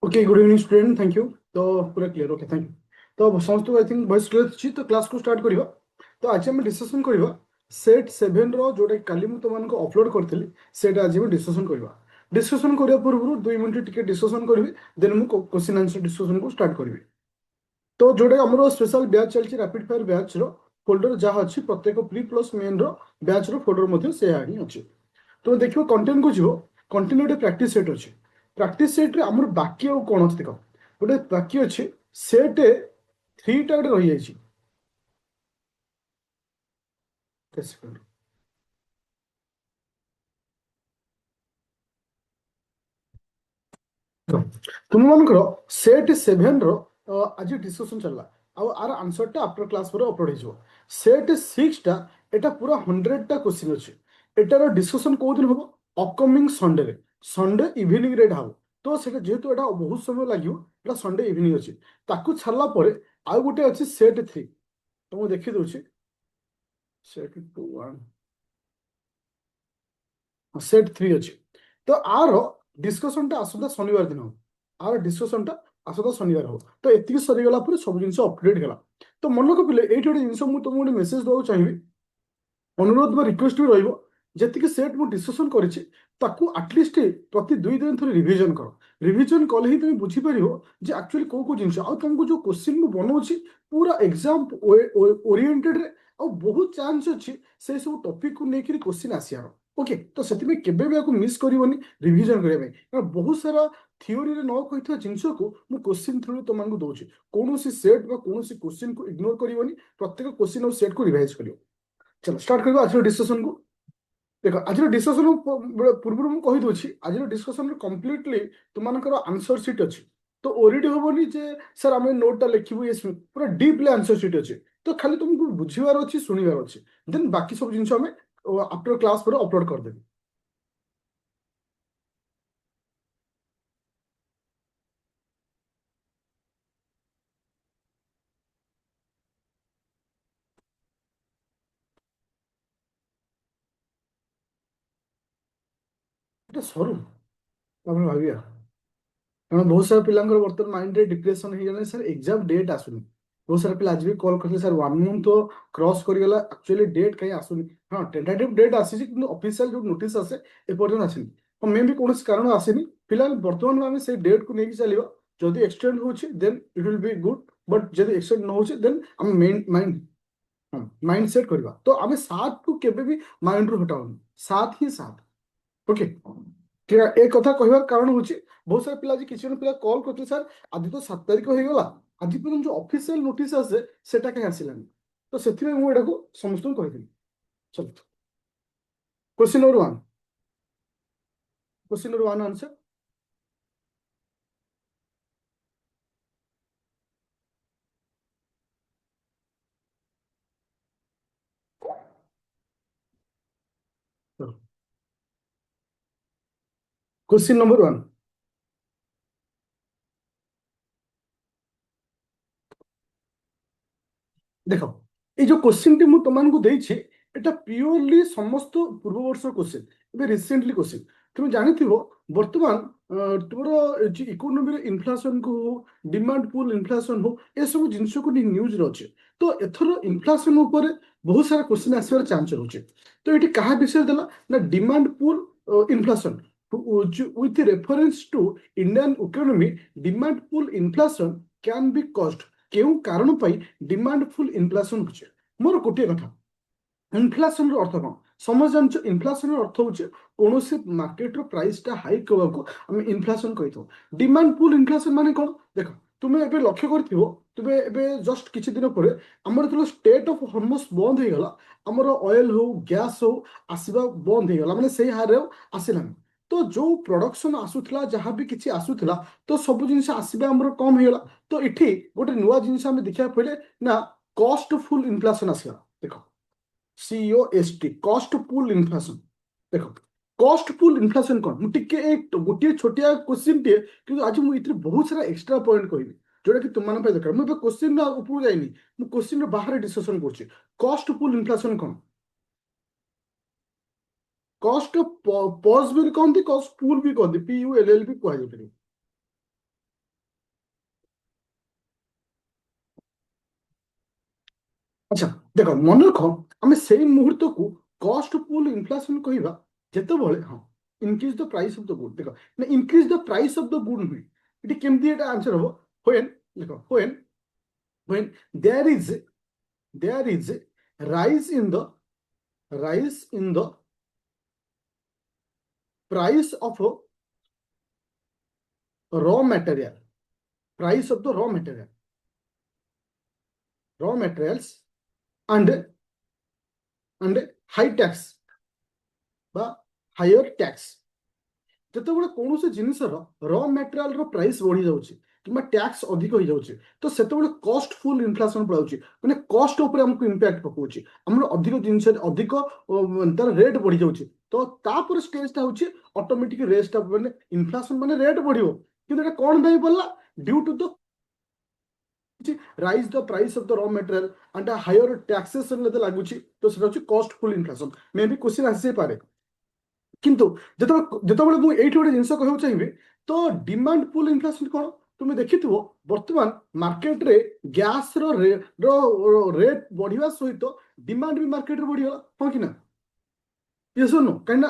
Okay, good evening student, thank you. तो पूरा clear, okay, thank you. तो समस्त आई थिंक वॉइस क्लियर अच्छी, तो क्लास को स्टार्ट करिवा। तो आज आम डिस्कसन करिवा सेट 7 रो जोटा काली मु तुमको अपलोड करथिली सेट आज हम डिस्कसन करिवा। डिस्कसन करिया पूर्व 2 मिनिट टिके डिस्कसन करिवि, देन मु क्वेश्चन आंसर डिस्कसन को स्टार्ट करिवि। तो जोटा हमरो स्पेशल बैच चलछि रैपिड फायर बैच रो फोल्डर जहाँ अच्छी प्रत्येक प्री प्लस मेन रो बैच रो फोल्डर मध्ये से ही अच्छी। तो देखियो कंटेंट को जीव कंटेंट गोटे प्रैक्टिस सेट अच्छे। प्रैक्टिस सेट रे हमर बाकी और कौन अच्छे देख गोटे बाकी अच्छे सेट 3टा गोटे रही जाइए। तुम मानकर सेट 7 रो आज डिस्कशन चलला आर आंसर टा आफ्टर क्लास पर अपलोड हो। सेट 6 टा एटा पूरा 100टा क्वेश्चन अच्छे। एटार डिस्कशन कौ दिन हम अपकमिंग संडे रे संडे इवनिंग रे हम। तो सेटा जेहेतु एटा बहुत समय लगे एटा संडे इवनिंग अच्छे ताकू छाड़ला परे आउ गोटे अच्छे सेट 3 तो मुझे देखी दूसरी सेट 2 सेट 3 अच्छे। तो आर डिस्कसन टा आसंता शनिवार दिन हो। आर डिस्कसन टा आसंता शनिवार हो। तो एतिक सरीगला सब जिन अपडेट है। तो मन रख पे ये गोटे जिन मुझे तुमको गोटे मेसेज देवाक चाहिए, अनुरोध बा रिक्वेस्ट भी रही जी सेट मुझे डिस्कसन करी आटलिस्ट प्रति 2 दिन थोड़े रिविजन कर। रिविजन कले ही तुम बुझीपर जे एक्चुअली कौ कौ जिन तुमको जो क्वेश्चन मुझे बनाऊँगी पूरा एग्जाम ओरिएंटेड रे बहुत चांस अच्छी से सब टॉपिक को लेकर क्वेश्चन आसार। ओके, तो से मिस करनी रिविजन करने कारण बहुत सारा थियोरी रे न कही जिन को मुझे क्वेश्चन थ्रू तुमको दूसरी कौन सेट कौन क्वेश्चन को इग्नोर करनी प्रत्येक क्वेश्चन और सेट को रिवाइज कर। चलो स्टार्ट करवा आज डिस्कसन को। देख आज डिस्कसन पूर्व मुझे कहीदे आज डिस्कसन कम्प्लीटली तुम आंसर सीट अच्छी। तो ओरिडी हेनी जे सर आम नोटा लिखू ये पूरा डीपली आंसर सीट अच्छे। तो खाली तुमको बुझीबार अच्छी शुणवार अच्छे देन बाकी सब जिन आफ्टर क्लास पर अपलोड करदेवी। এটা সরু তারপরে ভাবিয়া କାରଣ ବହୁତ ସାରା ପିଲାଙ୍କର ବର୍ତ୍ତମାନ ମାଇଣ୍ଡରେ ଡିପ୍ରେସନ ହେଇଗଲାଣି ସାର୍ ଏକ୍ଜାମ ଡେଟ୍ ଆସୁନି। ବହୁତ ସାରା ପିଲା ଆଜି ବି କଲ୍ କରିଥିଲେ ସାର୍ 1 ମନ୍ଥ ତ କ୍ରସ୍ କରିଗଲା ଆକ୍ଚୁଆଲି ଡେଟ୍ କାହିଁ ଆସୁନି। ହଁ ଟେଣ୍ଟାଟିଭ୍ ଡେଟ୍ ଆସିଛି କିନ୍ତୁ ଅଫିସିଆଲ ଯୋଉ ନୋଟିସ୍ ଆସେ ଏପର୍ଯ୍ୟନ୍ତ ଆସିନି। ହଁ ମେ ବି କୌଣସି କାରଣ ଆସିନି। ଫିଲହାଲ ବର୍ତ୍ତମାନ ଆମେ ସେଇ ଡେଟ୍କୁ ନେଇକି ଚାଲିବା। ଯଦି ଏକ୍ସଟେଣ୍ଡ ହେଉଛି then it will be good, but ଯଦି ଏକ୍ସଟେଣ୍ଡ ନ ହେଉଛି ଦେନ୍ ଆମେ ମାଇଣ୍ଡ ସେଟ୍ କରିବା। ତ ଆମେ 7କୁ କେବେ ବି ମାଇଣ୍ଡରୁ ହଟାଉନି, 7 ହିଁ 7। ओके, ए कथा कहबार कारण हूँ बहुत सारा पिला किसी जन पिला कॉल करते सर आज तो 7 तारीख हो गला आज पर्यटन जो ऑफिशियल नोटिस आसे सेटा कहीं आसिलानी। तो से मुझे समस्त कही। चलो question number 1, question number 1 answer. Question number 1 देख ये जो क्वेश्चन टी मुझे तुमको देछि एटा प्योरली समस्त पूर्व वर्ष क्वेश्चन ए रिसेंटली क्वेश्चन तुम जानी बर्तमान तुम इकोनोमी इनफ्लेशन को हो डिमांड पुल इनफ्लेशन हो ए सब जिन को न्यूज अच्छे। तो एथर इनफ्लेशन उपर बहुत सारा क्वेश्चन आसवर चांस रोचे। तो ये क्या विषय देला ना demand pull inflation with reference to Indian economy demand pull inflation can be caused केउ कारण पाई डिमांड फुल इनफ्लेशन होचे। मोर गोटे कथा इनफ्लेशन अर्थ कौन समझ जान इनफ्लेशन अर्थ हूँ कौन से मार्केट प्राइस टा हाइक होगा को आम इनफ्लेशन कही। डिमांड पुल इनफ्लेशन माने कौन देख तुम्हें एबे लक्ष्य कर तुम्हें एबे जस्ट किछि दिन पर आमर जो स्टेट ऑफ हॉर्मस बंद हो गला आमर ऑयल हो गैस हो आसवा बंद हो गला माने सही हार आसिलानी। तो जो प्रोडक्शन आसूला जहाँ भी किसी आसूला तो सब जिन आसवा आमर कम हो गला। तो इठी गोटे नुआ जिन आम देखा पड़े ना कॉस्टफुल इनफ्लेशन आसला। देख COST कॉस्ट पुल इनफ्लेशन देख कॉस्ट पुल इनफ्लेशन कौन मुझे गोटे छोटिया क्वेश्चन टे कि आज मुझे बहुत सारा एक्सट्रा पॉइंट कहबी जोटा कि तुम दरकार मुझे क्वेश्चन ऊपर जाइनी मुझे क्वेश्चन बाहर डिस्कशन कर कॉस्ट पुल इनफ्लेशन कौन कॉस्ट पॉज भी कहते कॉस्ट पुल भी कहते PULL भी कह। अच्छा देख मन रख आम से मुहूर्त को कस्ट पुल इनफ्लेशन कहवा जितेबाला हाँ increase the price of the good देख ना increase the price of the good नुहे ये केमती एटा आंसर हम व्हेन देख when there is there is rise in the rise in the price of a raw material price of the raw materials and high tax বা higher tax ଯେତେବେଳେ କୌଣସି ଜିନିଷର ର ମେଟେରିଆଲର ପ୍ରାଇସ୍ ବଢି ଯାଉଛି କିମ୍ବା ଟ୍ୟାକ୍ସ ଅଧିକ ହେଇଯାଉଛି ତ ସେତେବେଳେ କଷ୍ଟ ଫୁଲ ଇନଫ୍ଲେସନ ପଳାଉଛି ମାନେ କଷ୍ଟ ଉପରେ ଆମକୁ ଇମ୍ପାକ୍ଟ ପକାଉଛି ଆମର ଅଧିକ ଜିନିଷରେ ଅଧିକ ତାର ରେଟ୍ ବଢି ଯାଉଛି ତ ତାପରେ ଷ୍ଟେଜଟା ହଉଛି ଅଟୋମେଟିକ ରେଟ୍ଟା ମାନେ ଇନଫ୍ଲେସନ ମାନେ ରେଟ୍ ବଢିବ କିନ୍ତୁ ଏଟା କଣ ପାଇଁ ପଡିଲା due to the rise the price of the raw material and higher taxation ଯେତେ ଲାଗୁଛି ତ ସେଟା ହଉଛି କଷ୍ଟ ଫୁଲ ଇନଫ୍ଲେସନ ମେ ବି କ୍ୱେଶ୍ଚିନ୍ ଆସିଯାଇପାରେ କିନ୍ତୁ ଯେତେବେଳେ ମୁଁ ଏଇଠି ଗୋଟେ ଜିନିଷ କହିବାକୁ ଚାହିଁବି ତ ଡିମାଣ୍ଡ ପୁଲ୍ ଇନଫ୍ଲେସନ କଣ ତୁମେ ଦେଖିଥିବ ବର୍ତ୍ତମାନ ମାର୍କେଟରେ ଗ୍ୟାସର ରେଟ୍ ବଢିବା ସହିତ ଡିମାଣ୍ଡ ବି ମାର୍କେଟରେ ବଢିଗଲା ହଁ କି ନା ୟେସ୍ ଅର୍ ନୋ କାହିଁକି ନା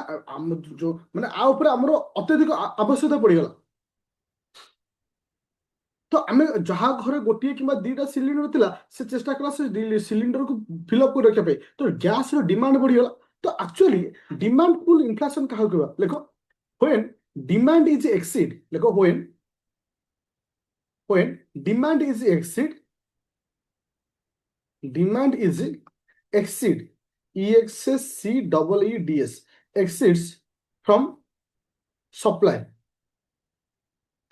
ଯୋଉ ମାନେ ଆ ଉପରେ ଆମର ଅତ୍ୟଧିକ ଆବଶ୍ୟକତା ପଡିଗଲା ତ ଆମେ ଯାହା ଘରେ ଗୋଟିଏ କିମ୍ବା ଦିଟା ସିଲିଣ୍ଡର ଥିଲା ସେ ଚେଷ୍ଟା କଲା ସେ ସିଲିଣ୍ଡରକୁ ଫିଲ୍ଅପ୍ କରି ରଖିବା ପାଇଁ ତ ଗ୍ୟାସର ଡିମାଣ୍ଡ ବଢିଗଲା ତ ଆକ୍ଚୁଆଲି ଡିମାଣ୍ଡ ପୁଲ୍ ଇନଫ୍ଲେସନ କାହାକୁ କହିବା ଲେଖ when demand is exceed देखो when demand is exceed EXCEEDS exceeds from supply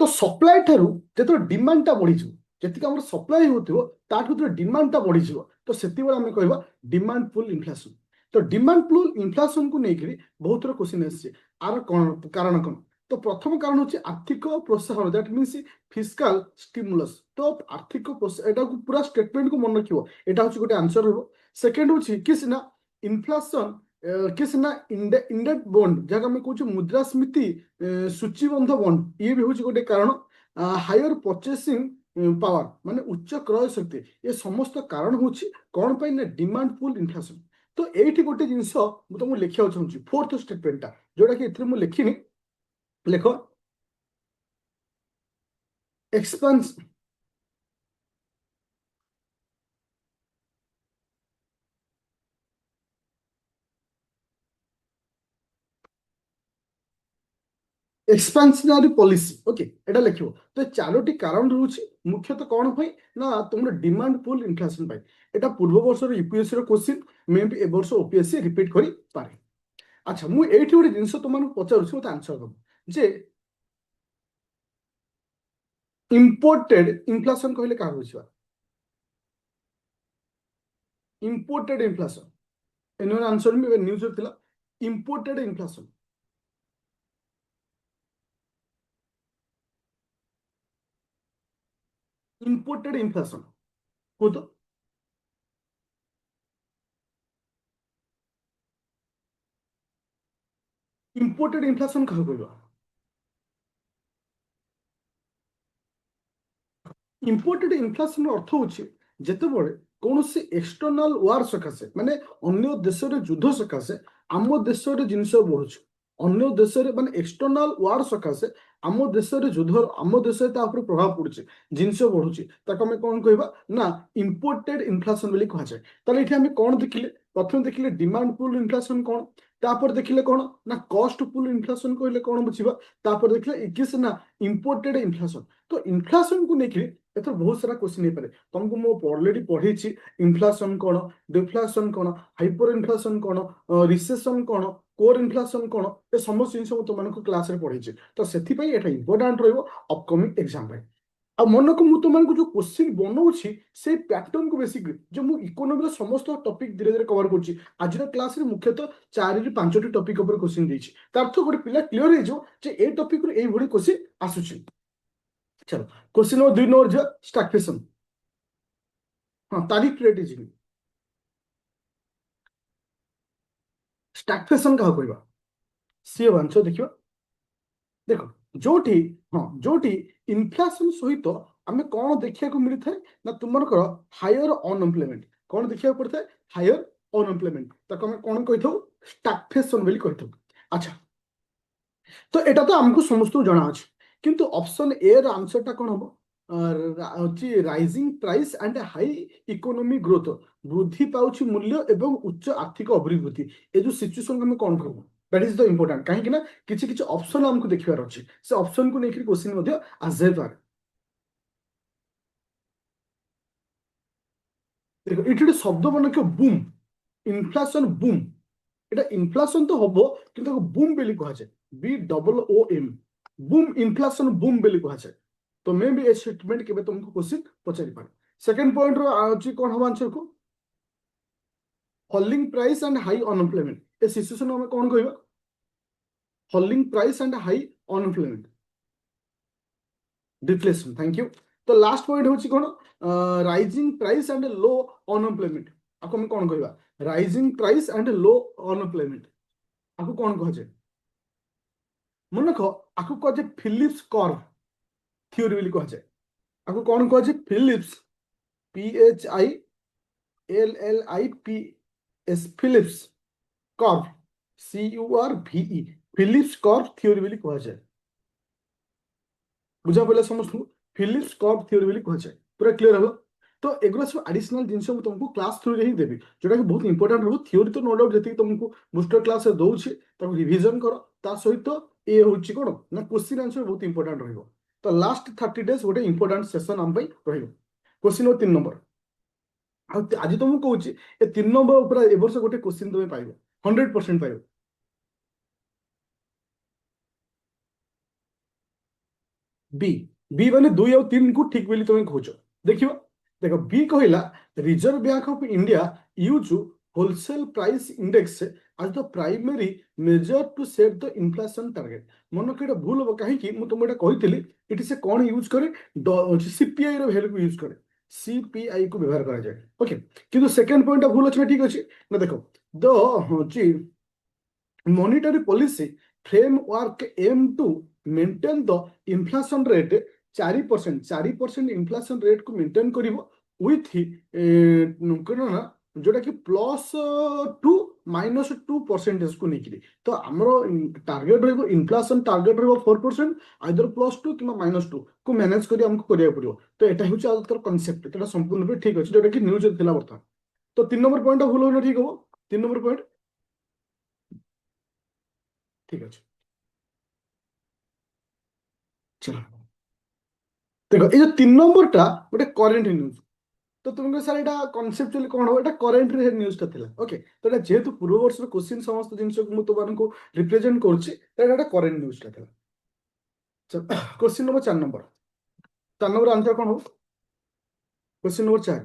तो सप्लाय ठारू जो डिमांड टा बढ़ी जी आम सप्लाय होठू डिमांड टा बढ़ी तो से आम कह डिमांड पुल इनफ्लेशन तो डिमांड पुल इनफ्लेशन को लेकर बहुत थोड़ा क्वेश्चन आर कारण कौन तो प्रथम कारण हूँ आर्थिक प्रोत्साहन दैट मीन्स फिस्काल स्टिमुलस तो आर्थिक एटा पूरा स्टेटमेंट को मन रखियो एटा हूँ गोटे आंसर हो सेकेंड हूँ कि सिना इनफ्लेशन कि सिना इंडेक्स बॉन्ड जहाँ आम कौन मुद्रास्मृति सूचीबद्ध बॉन्ड ये भी हूँ गोटे कारण हायर परचेसिंग पावर माने उच्च क्रय शक्ति ये समस्त कारण हूँ कौन पाई ना डिमांड पुल इनफ्लेशन तो ये गोटे जिनस तुमको लिखा चाहूँगी फोर्थ स्टेटमेंटा जोटा कि मुझे लिखिनी लेख एक्सपेंस एक्सपेंशनरी पॉलिसी ओके एटा लिखियो तो चारोटी कारण रहउछि मुख्यतः कौन भाई ना तुम डिमांड पुल इनफ्लेशन पाई एटा पूर्व वर्ष यूपीएससी रो क्वेश्चन मे बी ए वर्ष ओपीएससी रिपीट करि पारे अच्छा मु एठी गोटे जिंस तुमन पचारुछि मते आंसर दब जे इंपोर्टेड इन्फ्लेशन कहले का होइछा इंपोर्टेड इन्फ्लेशन एनो आंसर में न्यूज थिला इंपोर्टेड इन्फ्लेशन इंपोर्टेड इन्फ्लेशन को तो इंपोर्टेड इन्फ्लेशन कहा कहबा इंपोर्टेड इन्फ्लेशन अर्थ होची जेतेबेले कौनसी एक्सटर्नाल वार सकाशे माने अन्य देश रे युद्ध सकाशे आम देश रे जिनस बढ़ुछ अन्य देश रे माने एक्सटर्नाल वार सकाशे आम देश रे युद्ध आम देश रे ता ऊपर प्रभाव पड़ुछ जिनस बढ़ुछ ताको हम कोन कहबा ना इंपोर्टेड इन्फ्लेशन बोली कहा जाय ताले एठी हम कोन देखिले प्रथम देखिले डिमांड पुल इन्फ्लेशन कोन तापर देखिले कोन ना कॉस्ट पुल इन्फ्लेशन कहले कोन बुझिबा तापर देखिले इकिस ना इंपोर्टेड इन्फ्लेशन तो इन्फ्लेशन को लेकिन एथर बहुत सारा क्वेश्चन पारे तुमको मु ऑलरेडी पढ़ी इन्फ्लेशन कौन डिफ्लेशन कौन हाइपर इन्फ्लेशन कौन रिसेशन कौन कोर इन्फ्लेशन कौन ए समस्त जिन तुमको क्लास रे पढ़ी तो से इंपोर्टाट रपकमिंग एग्जाम आ मन को मुझे तुमको जो क्वेश्चन बनाऊँगी से पैटर्न को बेसिक जो मुझे इकोनोमी समस्त टॉपिक धीरे धीरे कवर कर आज क्लास रे मुख्यतः 4 ରୁ 5ଟି टॉपिक ऊपर क्वेश्चन देछि तार्थ गोटे पिला क्लियर हो जे ए टॉपिक रो एई भली क्वेश्चन आसुछि चलो क्वेश्चन नंबर 2 नंबर जो स्टैग्फ्लेशन हाँ तारीख रेट जी स्टैग्फ्लेशन क्या कहबा सी आंसर देखियो देखो जोटी हाँ जोटी इन्फ्लेशन सहित आम कौन देखा मिलता है ना तुमर हायर अनएम्प्लॉयमेंट कौन देखा पड़ता है हायर अनएम्प्लॉयमेंट ताको हम कौन कही स्टैग्फ्लेशन बोली कही। अच्छा तो এটা তো ଆମକୁ ସମସ୍ତଙ୍କୁ ଜଣା ଅଛି କିନ୍ତୁ ଅପସନ ଏ ର ଆନ୍ସରଟା କଣ ହବ ହଉଛି rising price and high economy growth ବୃଦ୍ଧି ପାଉଛି ମୂଲ୍ୟ ଏବଂ ଉଚ୍ଚ ଆର୍ଥିକ ଅଭିବୃଦ୍ଧି ଏ ଯୋଉ ସିଚୁଏସନ ଆମେ କଣ କରିବୁ ଦ୍ୟାଟ୍ ଇଜ ଦ ଇମ୍ପୋର୍ଟାଣ୍ଟ କାହିଁକି ନା କିଛି କିଛି ଅପସନ ଆମକୁ ଦେଖିବାର ଅଛି ସେ ଅପସନକୁ ନେଇକି କ୍ୱେଶ୍ଚିନ୍ ମଧ୍ୟ ଆସିଯାଇପାରେ। ଦେଖ ଏଠି ଗୋଟେ ଶବ୍ଦ ବନାକ ବୁମ୍ ଇନଫ୍ଲାସନ ବୁମ୍ এটা ইনফ্লেশন তো হব কিন্তু বুম বেলি কুহাযাଏ BOOM বুম ইনফ্লেশন বুম বেলি কুহাଯାଏ তো মে বি এ স্টেটমেন্ট কেবে तुमको क्वेश्चन পচারি পারে। সেকেন্ড পয়েন্ট র আছে কোন হব आंसर को falling price and high unemployment এ সিচুয়েশন আমি কোন কইবা falling price and high unemployment deflation thank you. তো লাস্ট পয়েন্ট হচ্ছে কোন rising price and low unemployment আকু আমি কোন কইবা rising price and low unemployment আকু কোন কহছে मन रख आपको कहे फिलिप्स कर्व थ्योरी बोली कहुए आपको कौन कहे Phillips PHILLIPS Phillips curve CURVE Phillips curve theory बोली कहुए बुझा पड़ा समस्त फिलिप्स कर्व थ्योरी बोली कहुए पूरा क्लियर हल। तो एगुला सब एडिशनल जिन तुमको क्लास थ्रू ही देवी जोटा कि बहुत इंपोर्टेंट रहो थ्योरी तो नो डाउट जी तुमको बूस्टर क्लास दौर रिविजन कर ता सहित ये हूँ कौन ना क्वेश्चन आंसर बहुत इंपोर्टेंट रही। तो लास्ट 30 डेज गोटे इंपोर्टेंट सेशन आम क्वेश्चन 3 नंबर आज तुमको कहूँ ए 3 नंबर ऊपर ए वर्ष गोटे क्वेश्चन तुम पाइब 100% पाइब। बी बी माने 2 और 3 को ठीक बोली तुम कह देखियो देखो बी कहला reserve bank of India use wholesale price index as the primary measure to set the inflation target मन को एटा भूल हो कहीं मु तुम एटा कहितली इट से कौन यूज करे CPI रो वैल्यू को यूज करे CPI को व्यवहार करा जाए ओके किंतु सेकंड पॉइंट भूल अछि ना ठीक अछि ना देखो द होची monetary policy framework aim to maintain the inflation rate 4% inflation rate को मेंटेन करिवो विथ ना जोटा कि +2 -2% को लेकिन तो आमर टार्गेट रही इन्फ्लेशन टार्गेट रही 4% आइदर +2 कि -2 को मैनेज करी हमको करिया पड़ियो। तो एटा होची आदर कांसेप्ट एटा संपूर्ण भी ठीक अछि जोटा कि न्यूज थिला बर्तमान। तो 3 नंबर पॉइंट भूल होना ठीक हो 3 नंबर पॉइंट ठीक अछि चलो देखो ये जो 3 नंबर टा गोटे करेंट न्यूज तो तुमको सर এটা কনসেপচুয়ালি কোন হবে এটা কারেন্ট রে নিউজটা থিলা ওকে তো এটা যেহেতু পূর্ব বর্ষর কোশ্চেন সমস্ত জিনিস মু তোমাকে রিপ্রেজেন্ট করছি তো এটা কারেন্ট নিউজটা থিলা। চল question number 4 number 4 number answer কোন হবে কোশ্চেন नंबर 4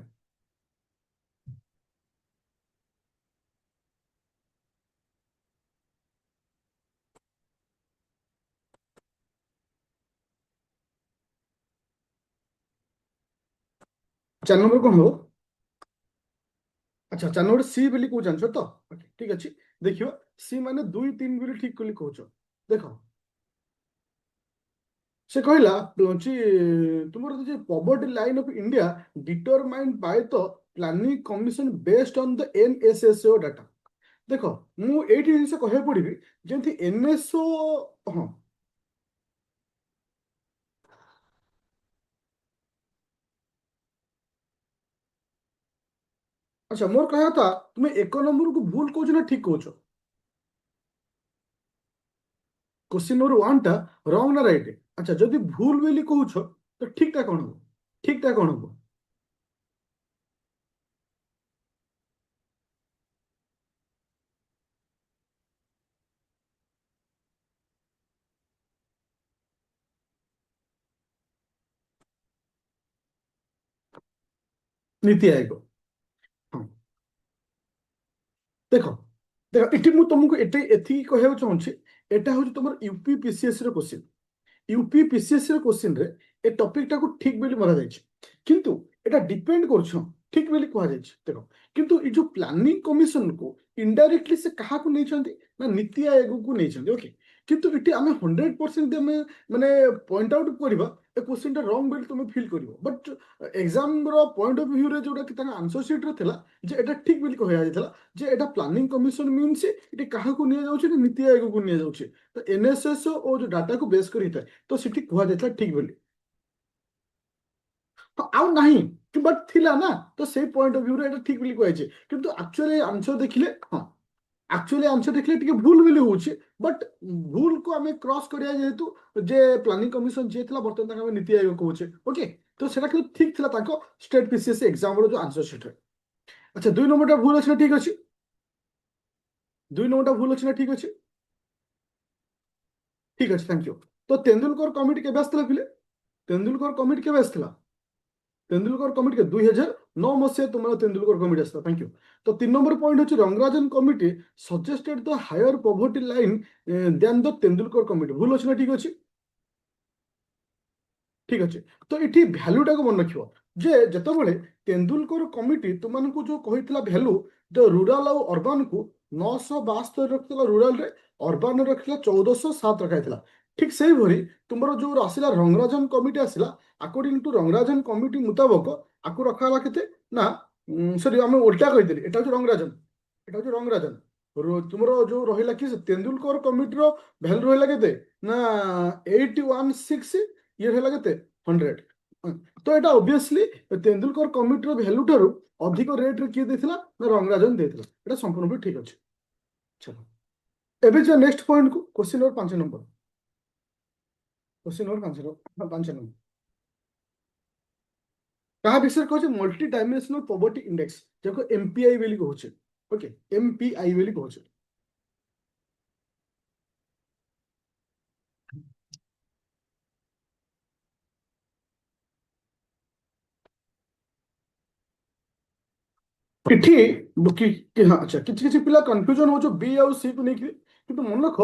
4 नंबर কোন হবে अच्छा 4 नंबर सी बोली को जानछ तो ओके ठीक अछि देखियो सी माने 2 3 बोली ठीक कोली कहछ देखो से कहला होची तुमर जे poverty line of India determined by the planning commission based on the NSSO data देखो मु एठी जिंस कहै पड़िबी जेंति NSO हां अच्छा मोर कहया था तुम्हें एक नंबर को भूल कहछ ना ठीक कहछ क्वेश्चन नंबर 1 टा रॉन्ग ना राइट अच्छा जदि भूल बोली कहछ तो ठीक ता कोन हो ठीक ता कोन हो नीति आयोग हां देखो देखो इति मु तुमको एते एथि कहया चाहूची एटा हो तुमर UPPCS रो क्वेश्चन UPPCS रो क्वेश्चन रे ए टॉपिक टा को ठीक बोली मारा जायछि किंतु एटा डिपेंड करछ ठीक बोली कहा जायछि देखो किंतु ई जो प्लानिंग कमिशन को इनडायरेक्टली से कहा को नै छथि ना नीति आयोग को नै छथि ओके କିନ୍ତୁ ଏଠି ଆମେ 100% ଆମେ ମାନେ ପଏଣ୍ଟ ଆଉଟ୍ କରିବା ଏ କ୍ୱେଶ୍ଚିନ୍ଟା ରଙ୍ଗ ବୋଲି ତୁମେ ଫିଲ୍ କରିବ ବଟ୍ ଏକ୍ଜାମ୍ର ପଏଣ୍ଟ ଅଫ୍ ଭ୍ୟୁରେ ଯୋଉଟାକି ତାଙ୍କ ଆନ୍ସର ସିଟ୍ରେ ଥିଲା ଯେ ଏଇଟା ଠିକ୍ ବୋଲି କୁହାଯାଇଥିଲା ଯେ ଏଇଟା ପ୍ଲାନିଂ କମିଶନ ମିନ୍ସ ଏଠି କାହାକୁ ନିଆଯାଉଛି ନା ନୀତି ଆୟୋଗକୁ ନିଆଯାଉଛି ତ ଏନ୍ଏସ୍ଏସ୍ ଓ ଯୋଉ ଡାଟାକୁ ବେସ୍ କରି ହେଇଥାଏ ତ ସେଠି କୁହାଯାଇଥିଲା ଠିକ୍ ବୋଲି ତ ଆଉ ନାହିଁ ବଟ୍ ଥିଲା ନା ତ ସେଇ ପଏଣ୍ଟ ଅଫ୍ ଭ୍ୟୁରେ ଏଇଟା ଠିକ୍ ବୋଲି କୁହାଯାଇଛି କିନ୍ତୁ ଆକ୍ଚୁଆଲି ଆନ୍ସର ଦେଖିଲେ ହଁ ଆକ୍ଚୁଆଲି ଆନ୍ସର ଦେଖିଲେ ଟିକେ ଭୁଲ ବୋଲି ହଉଛି ବଟ୍ ଭୁଲକୁ ଆମେ କ୍ରସ୍ କରିବା ଯେହେତୁ ଯେ ପ୍ଲାନିଂ କମିଶନ ଯିଏ ଥିଲା ବର୍ତ୍ତମାନ ତାଙ୍କୁ ଆମେ ନୀତି ଆୟୋଗ କହୁଛେ ଓକେ ତ ସେଟା କିନ୍ତୁ ଠିକ୍ ଥିଲା ତାଙ୍କ ଷ୍ଟେଟ୍ ପିସିଏସ୍ ଏକ୍ଜାମର ଯୋଉ ଆନ୍ସର ସିଟ୍ରେ ଆଚ୍ଛା 2 ନମ୍ବରଟା ଭୁଲ ଅଛି ନା ଠିକ୍ ଅଛି 2 ନମ୍ବରଟା ଭୁଲ ଅଛି ନା ଠିକ୍ ଅଛି ଠିକ୍ ଅଛି ଥ୍ୟାଙ୍କ ୟୁ ତ ତେନ୍ଦୁଲକର କମିଟି କେବେ ଆସିଥିଲା ପିଲେ ତେନ୍ଦୁଲକର କମିଟି କେବେ ଆସିଥିଲା ତେନ୍ଦୁଲକର କମିଟି 2009 ତୁମର ତେନ୍ଦୁଲକର କମିଟି ଆସିଥିଲା ଥ୍ୟାଙ୍କ ୟୁ ତ 3 ନମ୍ବର ପଏଣ୍ଟ ହচ্ছে ରଙ୍ଗରାଜନ କମିଟି ସଜେଷ୍ଟେଡ୍ ଦ ହାୟର ପଭର୍ଟି ଲାଇନ୍ ଦେନ୍ ଦ ତେନ୍ଦୁଲକର କମିଟି ଭୁଲ ଅଛି ନା ଠିକ୍ ଅଛି ঠিক ଅଛି ତ ଏଠି ଭ୍ୟାଲୁଟାକୁ ମନେ ରଖିବ ଯେ ଯେତେବେଳେ ତେନ୍ଦୁଲକର କମିଟି ତୁମମାନଙ୍କୁ ଯୋଉ କହିଥିଲା ଭ୍ୟାଲୁ ତ ରୁରାଲ ଆଉ ଅର୍ବାନକୁ 972 ରଖିଥିଲା ରୁରାଲରେ ଅର୍ବାନରେ ରଖିଥିଲା 1407 ରଖାଯାଇଥିଲା ଠିକ ସେଇଭଳି ତୁମର ଯୋଉ ଆସିଲା ରଙ୍ଗରାଜନ କମିଟି ଆସିଲା ଆକର୍ଡିଂ ଟୁ ରଙ୍ଗରାଜନ କମିଟି ମୁତାବକ ଆକୁ ରଖାଗଲା କେତେ ନା ସରି ଆମେ ଓଲଟା କହିଦେଲି ଏଟା ହଉଛି ରଙ୍ଗରାଜନ ଏଟା ହଉଛି ରଙ୍ଗରାଜନ ତୁମର ଯୋଉ ରହିଲା କି ତେନ୍ଦୁଲକର କମିଟିର ଭ୍ୟାଲୁ ରହିଲା କେତେ ନା 816 ଇଏ ହେଲା କେତେ 100 ତ ଏଇଟା ଅବଭିୟସଲି ତେନ୍ଦୁଲକର କମିଟିର ଭ୍ୟାଲୁ ଠାରୁ ଅଧିକ ରେଟରେ କିଏ ଦେଇଥିଲା ନା ରଙ୍ଗରାଜନ ଦେଇଥିଲା ଏଟା ସମ୍ପୂର୍ଣ୍ଣ ବି ଠିକ ଅଛି ଚलो ଏବେ ଯିବା ନେକ୍ସଟ ପଏଣ୍ଟକୁ question number 5 number question number 5 number କାହା ବିଷୟରେ କହୁଛେ ମଲ୍ଟି ଡାଇମେନ୍ସନାଲ ପଭର୍ଟି ଇଣ୍ଡେକ୍ସ ଯାକୁ ଏମପିଆଇ ବୋଲି କହୁଛେ ଓକେ ଏମପିଆଇ ବୋଲି କହୁଛେ ଏଠି ହଁ ଆଚ୍ଛା କିଛି କିଛି ପିଲା କନଫ୍ୟୁଜନ ହଉଛ ବି ଆଉ ସି କୁ ନେଇକି କିନ୍ତୁ ମନେ ରଖ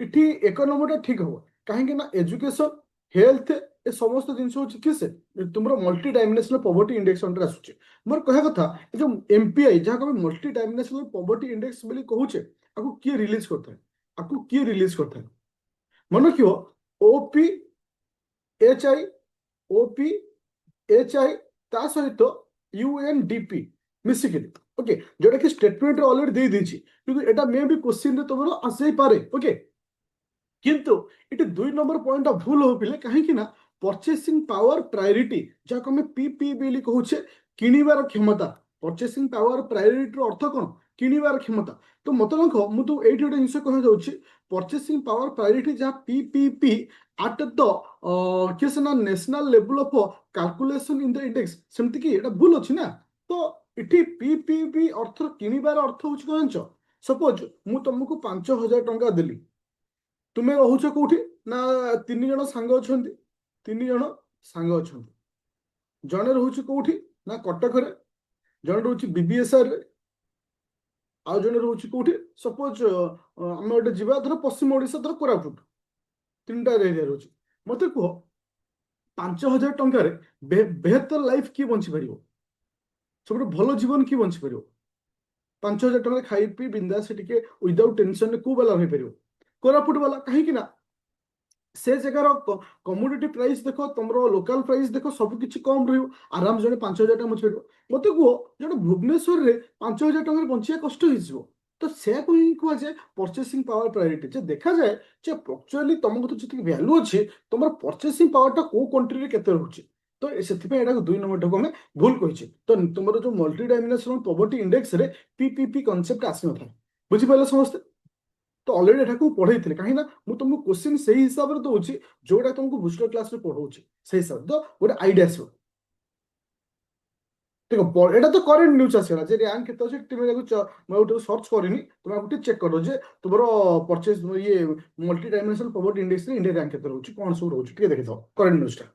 ଏଠି 1 ନମ୍ବରଟା ଠିକ ହବ କାହିଁକି ନା ଏଜୁକେସନ ହେଲ୍ଥ ଏ ସମସ୍ତ ଜିନିଷ ହଉଛି କି ସେ ତୁମର multi dimensional poverty index under ଆସୁଛି ମୋର କହିବା କଥା ଏ ଯୋଉ ଏମପିଆଇ ଯାହାକୁ ଆମେ ମଲ୍ଟି ଡାଇମେନ୍ସନାଲ ପଭର୍ଟି ଇଣ୍ଡେକ୍ସ ବୋଲି କହୁଛେ ଆକୁ କିଏ ରିଲିଜ କରିଥାଏ ଆକୁ କିଏ ରିଲିଜ କରିଥାଏ ମନେ ରଖିବ O P H I O P H I ତା ସହିତ ୟୁଏନଡିପି ମିଶିକିରି ଓକେ ଯୋଉଟା କି ଷ୍ଟେଟମେଣ୍ଟରେ ଅଲରେଡି ଦେଇଛି କିନ୍ତୁ ଏଟା ମେ ବି କ୍ୱେଶ୍ଚିନରେ ତମର ଆସିପାରେ ଓକେ କିନ୍ତୁ ଏଠି 2 ନମ୍ବର ପଏଣ୍ଟଟା ଭୁଲ ହବ ପିଲେ କାହିଁକି ନା ପରଚେସିଂ ପାୱାର ପ୍ରାୟୋରିଟି ଯାହାକୁ ଆମେ ପିପି ବୋଲି କହୁଛେ କିଣିବାର କ୍ଷମତା ପରଚେସିଂ ପାୱାର ପ୍ରାୟୋରିଟିର ଅର୍ଥ କଣ କିଣିବାର କ୍ଷମତା ତ ମତେ ଦେଖ ମୁଁ ତ ଏଇଠି ଗୋଟେ ଜିନିଷ କୁହାଯାଉଛି ପରଚେସିଂ ପାୱାର ପ୍ରାୟୋରିଟି ଯାହା ପିପିପି ଆଟ୍ ଦ କିଏ ସିନା national level of calculation in the index ସେମିତି କି ଏଟା ଭୁଲ ଅଛି ନା ତ ଏଠି ପିପିପି ଅର୍ଥ କିଣିବାର ଅର୍ଥ ହଉଛି କଣ ଜାଣିଛ ସପୋଜ ମୁଁ ତମକୁ 5,000 ଟଙ୍କା ଦେଲି ତୁମେ ରହୁଛ କୋଉଠି ନା 3 ଜଣ ସାଙ୍ଗ ଅଛନ୍ତି 3 ଜଣ ସାଙ୍ଗ ଅଛନ୍ତି ଜଣେ ରହୁଛି କୋଉଠି ନା କଟକରେ ଜଣେ ରହୁଛି ବିବିଏସ୍ଆର ରେ ଆଉ ଜଣେ ରହୁଛି କୋଉଠି ସପୋଜ ଆମେ ଗୋଟେ ଯିବା ଧର ପଶ୍ଚିମ ଓଡିଶା ଧର କୋରାପୁଟ 3ଟା ଏରିଆ ରହୁଛି ମତେ କୁହ 5,000 ଟଙ୍କାରେ ବେହତର ଲାଇଫ କିଏ ବଞ୍ଚିପାରିବ ସବୁଠୁ ଭଲ ଜୀବନ କିଏ ବଞ୍ଚିପାରିବ 5,000 ଟଙ୍କାରେ ଖାଇ ପିଇ ବିନ୍ଦାସ ଟିକେ ୱିଦାଉଟ୍ ଟେନସନରେ କୋଉ ବାଲା ହେଇପାରିବ କୋରାପୁଟ ବାଲା କାହିଁକି ନା ସେ ଜାଗାର କମୋଡିଟି ପ୍ରାଇସ୍ ଦେଖ ତମର ଲୋକାଲ ପ୍ରାଇସ୍ ଦେଖ ସବୁ କିଛି କମ ରହିବ ଆରାମ ଜଣେ 5,000 ଟଙ୍କା ବଞ୍ଚିପାରିବ ମତେ କୁହ ଜଣେ ଭୁବନେଶ୍ୱରରେ 5,000 ଟଙ୍କାରେ ବଞ୍ଚିବା କଷ୍ଟ ହେଇଯିବ ତ ସେୟାକୁ ହିଁ କୁହାଯାଏ ପରଚେସିଂ ପାୱାର ପ୍ରାୟୋରିଟି ଯେ ଦେଖାଯାଏ ଯେ ଆକ୍ଚୁଆଲି ତମ କତିରେ ଯେତିକି ଭ୍ୟାଲୁ ଅଛି ତମର ପରଚେସିଂ ପାୱାରଟା କୋଉ କଣ୍ଟ୍ରିରେ କେତେ ରହୁଛି ତ ସେଥିପାଇଁ ଏଟାକୁ 2 ନମ୍ବରଟାକୁ ଆମେ ଭୁଲ କହିଛେ ତ ତୁମର ଯୋଉ ମଲ୍ଟି ଡାଇମେନ୍ସନାଲ ପଭର୍ଟି ଇଣ୍ଡେକ୍ସରେ ପିପିପି କନସେପ୍ଟ ଆସିନଥାଏ ବୁଝିପାରିଲେ ସମସ୍ତେ ତ ଅଲରେଡି ଏଟାକୁ ପଢେଇଥିଲେ କାହିଁକି ନା ମୁଁ ତମକୁ କ୍ୱେଶ୍ଚିନ୍ ସେଇ ହିସାବରେ ଦଉଛି ଯୋଉଟା ତମକୁ ବୁଷ୍ଟର କ୍ଲାସରେ ପଢଉଛି ସେଇ ହିସାବରେ ତ ଗୋଟେ ଆଇଡିଆ ଆସିବ ଦେଖ ଏଟା ତ କରେଣ୍ଟ ନ୍ୟୁଜ୍ ଆସିଗଲା ଯେ ର୍ୟାଙ୍କ କେତେ ଅଛି ତୁମେ ମୁଁ ଆଉ ସର୍ଚ୍ଚ କରିନି ତୁମେ ଆଉ ଟିକେ ଚେକ୍ କର ଯେ ତୁମର ପରଚେଜ ଇଏ ମଲ୍ଟି ଡାଇମେନ୍ସନାଲ ପଭର୍ଟି ଇଣ୍ଡେକ୍ସରେ ଇଣ୍ଡିଆ ର୍ୟାଙ୍କ କେତେ ରହୁଛି କଣ ସବୁ ରହୁଛି ଟିକେ ଦେଖିଥାଅ କରେଣ୍ଟ ନ୍ୟୁଜ୍ଟା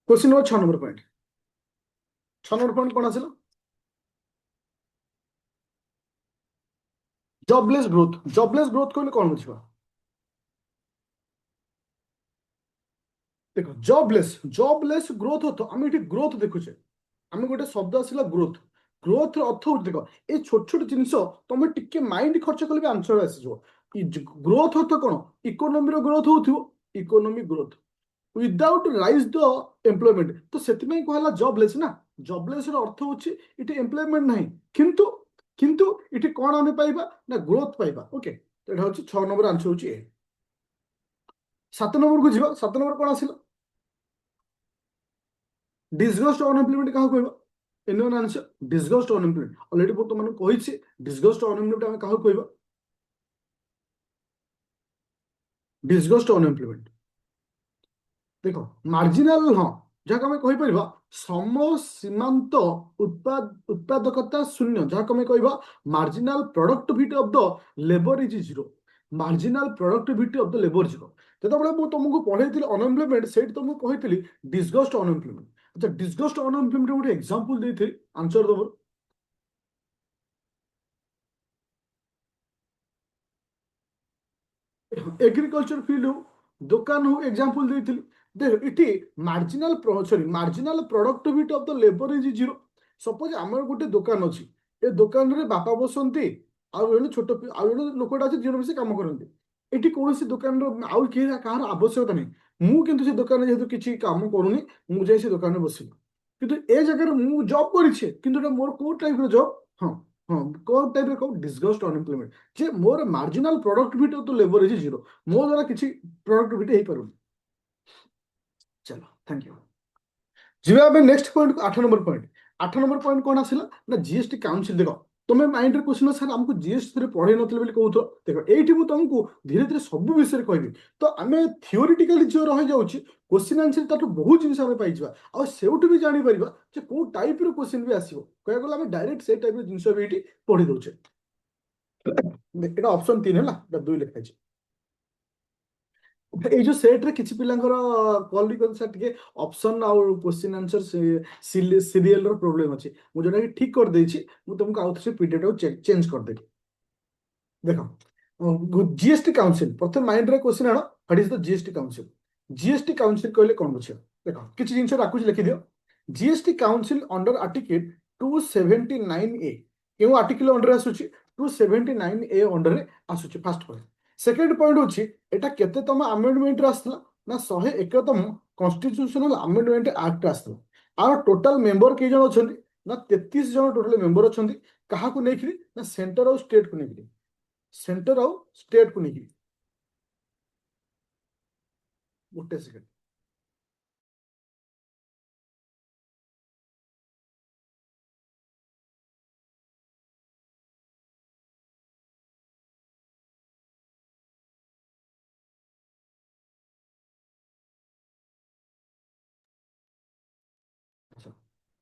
question number 6 number point 6 number point କଣ ଆସିଲା ଜବଲେସ୍ ଗ୍ରୋଥ କହିଲେ କଣ ବୁଝିବା ଦେଖ ଜବଲେସ୍ ଗ୍ରୋଥ ଅର୍ଥ ଆମେ ଏଠି ଗ୍ରୋଥ ଦେଖୁଛେ ଆମେ ଗୋଟେ ଶବ୍ଦ ଆସିଲା ଗ୍ରୋଥ ଗ୍ରୋଥର ଅର୍ଥ ହଉଛି ଦେଖ ଏଇ ଛୋଟ ଛୋଟ ଜିନିଷ ତମେ ଟିକେ ମାଇଣ୍ଡ ଖର୍ଚ୍ଚ କଲେ ବି ଆନ୍ସର ଆସିଯିବ ଗ୍ରୋଥ ଅର୍ଥ କ'ଣ ଇକୋନୋମିର ଗ୍ରୋଥ ହଉଥିବ ଇକୋନୋମି ଗ୍ରୋଥ ୱିଦାଉଟ୍ ରାଇଜ ଦ ଏମ୍ପ୍ଲୟମେଣ୍ଟ ତ ସେଥିପାଇଁ କୁହାହେଲା ଜବଲେସ୍ ନା ଜବଲେସ୍ ର ଅର୍ଥ ହଉଛି ଏଠି ଏମ୍ପ୍ଲୟମେଣ୍ଟ ନାହିଁ କିନ୍ତୁ କିନ୍ତୁ ଏଠି କ'ଣ ଆମେ ପାଇବା ନା ଗ୍ରୋଥ ପାଇବା ଓକେ ଏଇଟା ହଉଛି 6 ନମ୍ବର ଆନ୍ସର ହଉଛି ଏ 7 ନମ୍ବରକୁ ଯିବା 7 ନମ୍ବର କ'ଣ ଆସିଲା ডিসগস্ট অনএমপ্লয়মেন্ট কাহা কইবা এনিওয়ান আনসার ডিসগস্ট অনএমপ্লয়মেন্ট অলরেডি মই তোমাক কইছি ডিসগস্ট অনএমপ্লয়মেন্ট আমি কাহা কইবা ডিসগস্ট অনএমপ্লয়মেন্ট দেখো মার্জিনাল हाँ ଯାହାକୁ ଆମେ କହିପାରିବା ସମ ସୀମାନ୍ତ ଉତ୍ପାଦକତା ଶୂନ୍ୟ ଯାହାକୁ ଆମେ କହିବା marginal productivity of the labour is zero marginal productivity of the labour zero ଯେତେବେଳେ ମୁଁ ତମକୁ ପଢେଇଥିଲି ଅନଏମ୍ପ୍ଲୟମେଣ୍ଟ ସେଇଠି ତମକୁ କହିଥିଲି ଡିସଗଷ୍ଟ ଅନଏମ୍ପ୍ଲୟମେଣ୍ଟ ଆଚ୍ଛା ଡିସଗଷ୍ଟ ଅନଏମ୍ପ୍ଲୟମେଣ୍ଟ ଗୋଟେ ଏକ୍ସାମ୍ପଲ ଦେଇଥିଲି ଆନ୍ସର ଦବ एग्रीकल्चर फील्ड हो दुकान हो एग्जांपल देइथिल देख इठी marginal sorry marginal productivity of the labour is zero suppose आमर गोटे दुकान अछि ए दुकान रे बापा बसंती आउ जने छोट आउ जने लोकटा अछि जेनो से काम करंती एठी कोनोसी दुकान रो आउ के काहर आवश्यकता नै मु किंतु से दुकान जेहेतु किछि काम करूनी मु जाई से दुकान रे बसिली किंतु ए जगह मु जॉब करिछे किंतु एटा मोर को टाइप रो जॉब हां हां को टाइप रो डिसगस्ट अनएम्प्लॉयमेंट जे more marginal productivity of the labour is zero मो द्वारा किछि प्रोडक्टिविटी हे पारुनी चलो थैंक यू ଯିବା ଆମେ ନେକ୍ସଟ ପଏଣ୍ଟ 8 ନମ୍ବର ପଏଣ୍ଟ କ'ଣ ଆସିଲା ନା ଜିଏସଟି କାଉନସିଲ ଦେଖ ତମେ ମାଇଣ୍ଡରେ କ୍ୱେଶ୍ଚନ ସାର୍ ଆମକୁ ଜିଏସଟି ରେ ପଢେଇ ନଥିଲେ ବୋଲି କହୁଥିଲ ଦେଖ ଏଇଠି ମୁଁ ତମକୁ ଧୀରେ ଧୀରେ ସବୁ ବିଷୟରେ କହିବି ତ ଆମେ ଥିଓରିଟିକାଲି ଯୋଉ ରହିଯାଉଛି କ୍ୱେଶ୍ଚନ ଆନ୍ସର ତାଠୁ ବହୁତ ଜିନିଷ ଆମେ ପାଇଯିବା ଆଉ ସେଇଠୁ ବି ଜାଣିପାରିବା ଯେ କୋଉ ଟାଇପର କ୍ୱେଶ୍ଚନ ବି ଆସିବ କହିବାକୁ ଗଲେ ଆମେ ଡାଇରେକ୍ଟ ସେଇ ଟାଇପର ଜିନିଷ ବି ଏଇଠି ପଢି ଦଉଛେ ଏଇଟା ଅପସନ 3 ହେଲା ଏଇଟା 2 ଲେଖାଯାଇଛି ଏଇ ଯୋଉ ସେଟରେ କିଛି ପିଲାଙ୍କର କଲ୍ ବି କରି ସାର୍ ଟିକେ ଅପସନ ଆଉ କ୍ୱେଶ୍ଚିନ ଆନ୍ସର ସିରିଏଲର ପ୍ରୋବ୍ଲେମ ଅଛି ମୁଁ ଯୋଉଟାକି ଠିକ କରିଦେଇଛି ମୁଁ ତମକୁ ଆଉ ଥରେ ପିଡିଏଫଟାକୁ ଚେଞ୍ଜ କରିଦେବି ଦେଖ ଜିଏସଟି କାଉନସିଲ ପ୍ରଥମେ ମାଇଣ୍ଡରେ କ୍ୱେଶ୍ଚିନ ଆଣ what is the GST council GST council କହିଲେ କ'ଣ ବୁଝିବ ଦେଖ କିଛି ଜିନିଷ ଡାକୁଛି ଲେଖିଦିଅ GST council under article 279A କେଉଁ ଆର୍ଟିକଲ ଅଣ୍ଡରରେ ଆସୁଛି 279A ଅଣ୍ଡରରେ ଆସୁଛି ଫାର୍ଷ୍ଟ ପଏଣ୍ଟ सेकेंड पॉइंट होची एटा केते तम अमेंडमेंट रे आसला ना 101तम कॉन्स्टिट्यूशनल अमेंडमेंट एक्ट आसला आर टोटल मेंबर के जण अछंती ना 33 जण टोटल मेंबर अछंती कहा को नेखि ना सेंटर और स्टेट को नेखि सेंटर और स्टेट को नेखि गोटे सेकंड